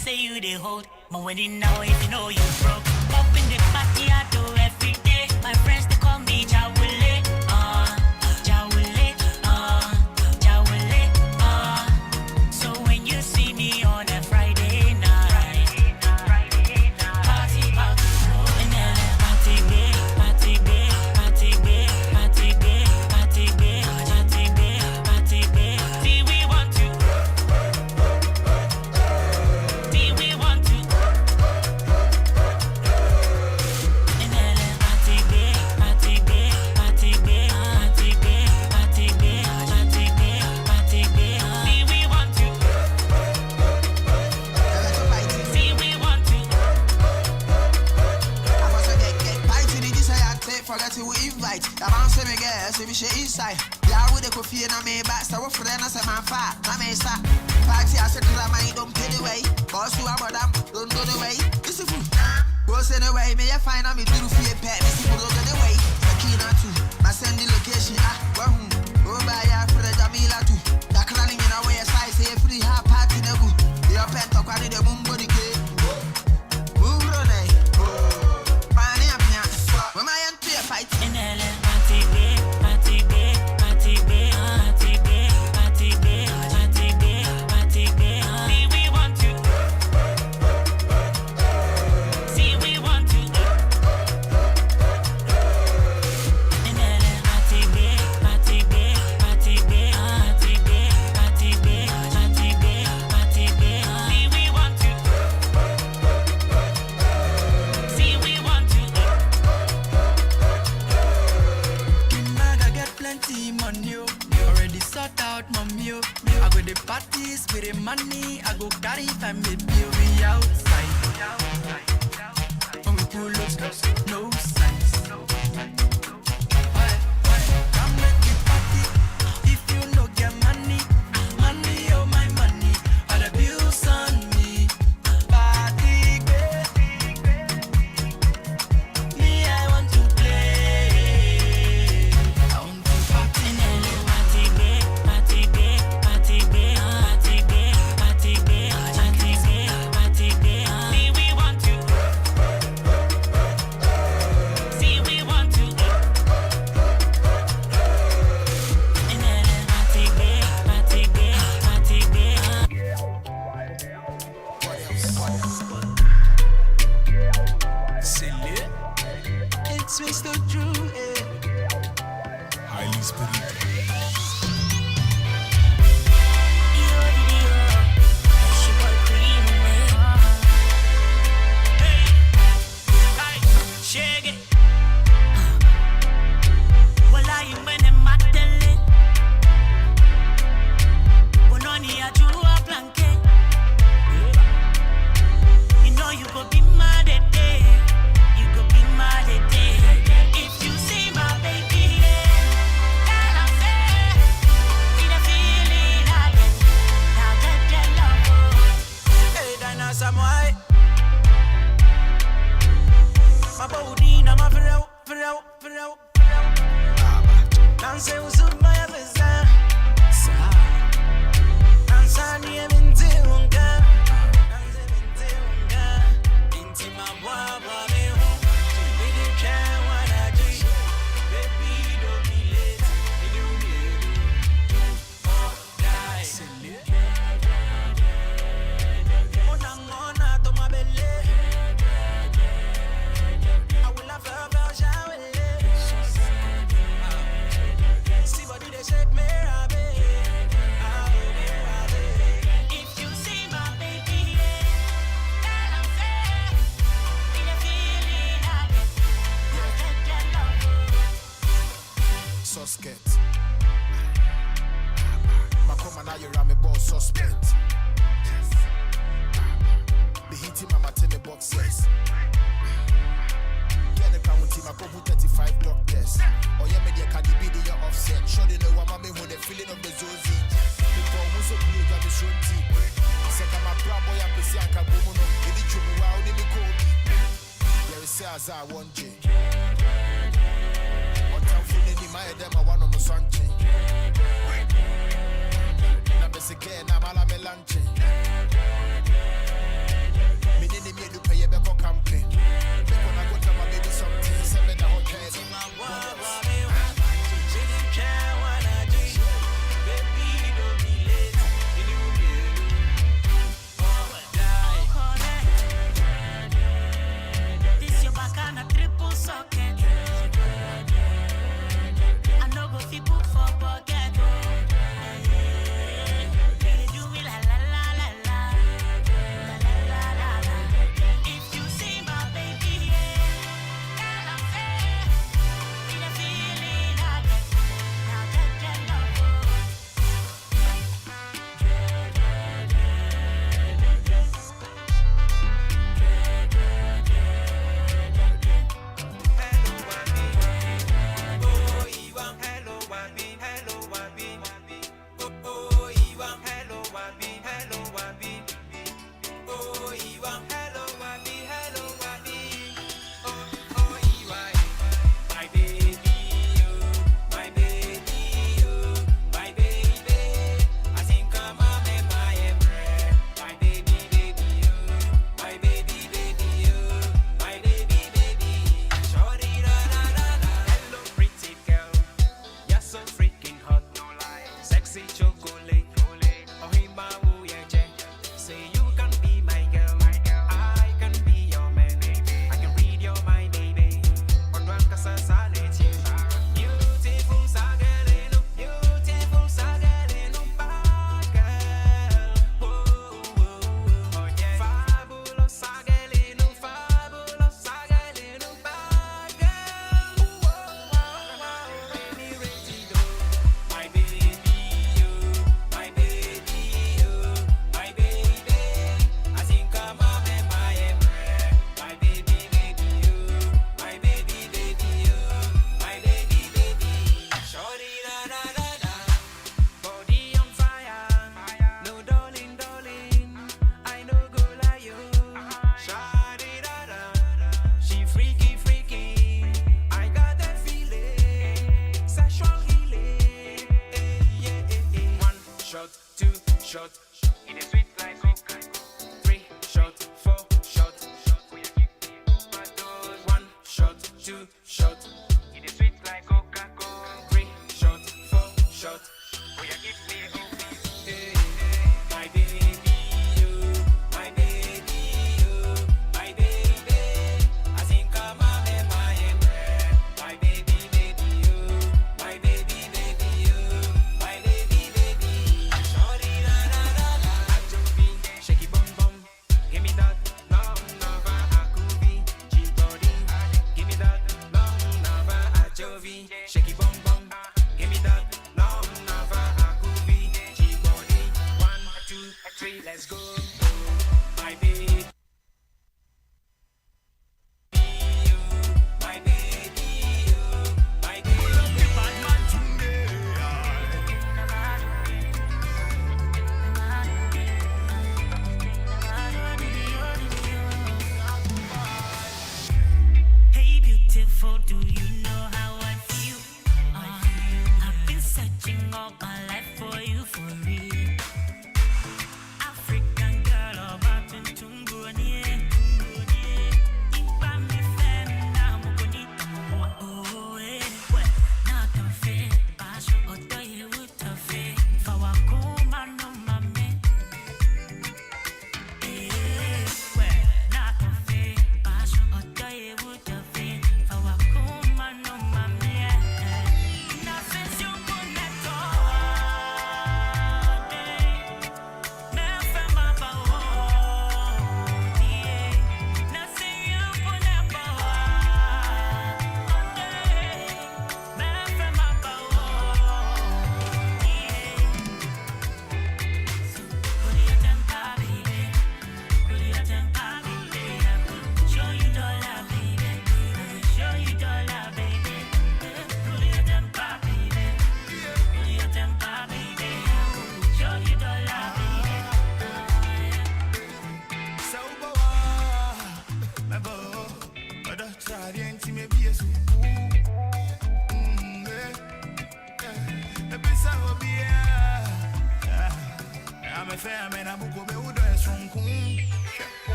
say you they hold. But when you know if you know you broke. Up in the party I do every day. My friends they call me Jawule. Jawule. Jawule. So when you see me on a Friday night, party about to go. And then party big, party big, party big, party big, party big, party big, party big. See we want to. See we want to. And then party big, party big, party big, party big, party big, party big, party big. See we want to. See we want to. Forget to invite. The man say me girl, so me share inside. Yeah, with the coffee and I may back. So what for them? I say man fat. I may start. Party I said 'cause I mind don't pay the way. Boss you about them, don't go the way. This is food. Boss anyway, me I find out me do for your pet. This is for the way. Sakina too. I send the location. Well, oh by ya for the Jamila too. The cranny in our way side say free hard party no go. Your pet talk on the mumbo the gate. Move on eh. When I am to fight In LA, party big, party big, party big, party big, party big, party big, party big. See we want to. See we want to. In LA, party big, party big, party big, party big, party big, party big, party big. See we want to. See we want to. Plenty money, already sort out mommy. I go the parties with the money. I go carry family bill we outside. When we pull up, no signs. Come make the party. If you no get money, money oh my money. All the bills on me. Party, me I want to play. It's Mr. Drew, Highly spirited. You know you go be mad at day. You go be mad at day. If you see my baby, girl, I'm fair. Need a feeling I get. Now get that love. hey, Dana Samoy. My body, na my friend. Dance with my visa. Dance on the mintunga. Into my baba me home. We didn't care what I do. Baby, don't be late. We don't need to die. Mona to my belly. I will have a shower. See body they shake me, Rabe. If you see my baby, girl, I'm fair. Need a feeling I get. Now get that love. Suspect. Makoma na you rame boss suspect. The hitting mama tell me boxes. Get the crown team, I go 35 doctors. Oh yeah, media can be the offset. Sure they know what I'm with the feeling of the Zozi. People who so blue that is shown tea. Second my bravo, I'm the Siaka Bomono. Did you me wow, did me call me? There is Saza 1J. What I'm feeling in my head, I'm one on the Sanche. I'm a again, I'm a lunch.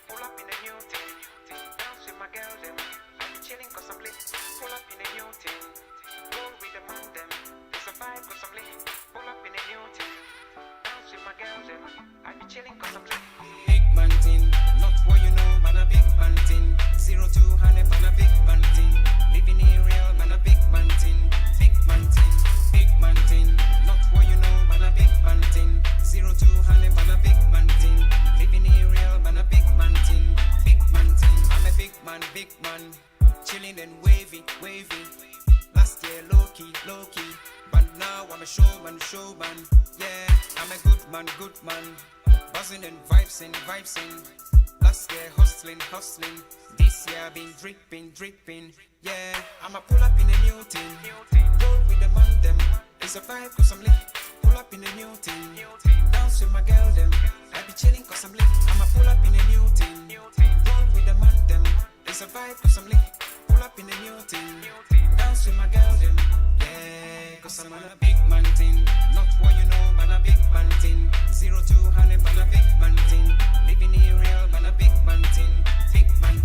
Pull up in a new thing. Dance with my girl them. I be chilling cause I'm lit. Pull up in a new thing. Roll with the man them. It's a vibe cause I'm lit. Pull up in a new thing. Dance with my girl them. I be chilling cause I'm lit. Big man thing. Not what you know, man a big man thing. 0 to 100, man a big man thing. Living in real, man a big man thing. Big man thing. Big man thing. Not what you know, man a big man thing. 0 to 100, man a big man thing. Living in real, man a big man thing. Big man thing. I'm a big man. Chilling and wavy. Last year low key. But now I'm a showman. Yeah, I'm a good man. Buzzing and vibes in. Last year hustling. This year been dripping. Yeah, I'ma pull up in a new thing. Roll with the man them. It's a vibe cause I'm lit. Pull up in a new thing. Dance with my girl them. I be chilling cause I'm lit. I'ma pull up in a new thing. Roll with the man them. It's a vibe cause I'm lit. Pull up in a new thing. Dance with my girl them. Yeah, cause I'm on a big man thing. Not what you know, man a big man thing. 0 to 100, man a big man thing. Living in real, man a big man thing. Big man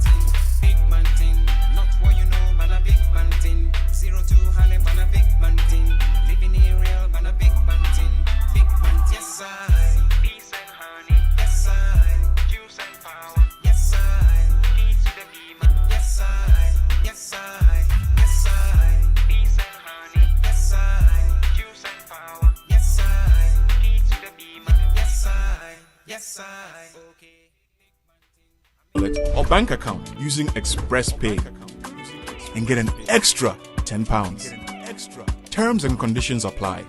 thing. Not what you know, man a big man thing. 0 to 100, man a big man thing. Living in real, man a big man thing. Big man thing. Yes, I. Peace and honey. Yes, I. Juice and power. Yes, I. Peace to the beamer. Yes, I. Yes, I. Yes, I. Peace and honey. Yes, I. Juice and power. Yes, I. Peace to the beamer. Yes, I. Yes, I. Okay. Or bank account using Express Pay and get an extra £10. Terms and conditions apply.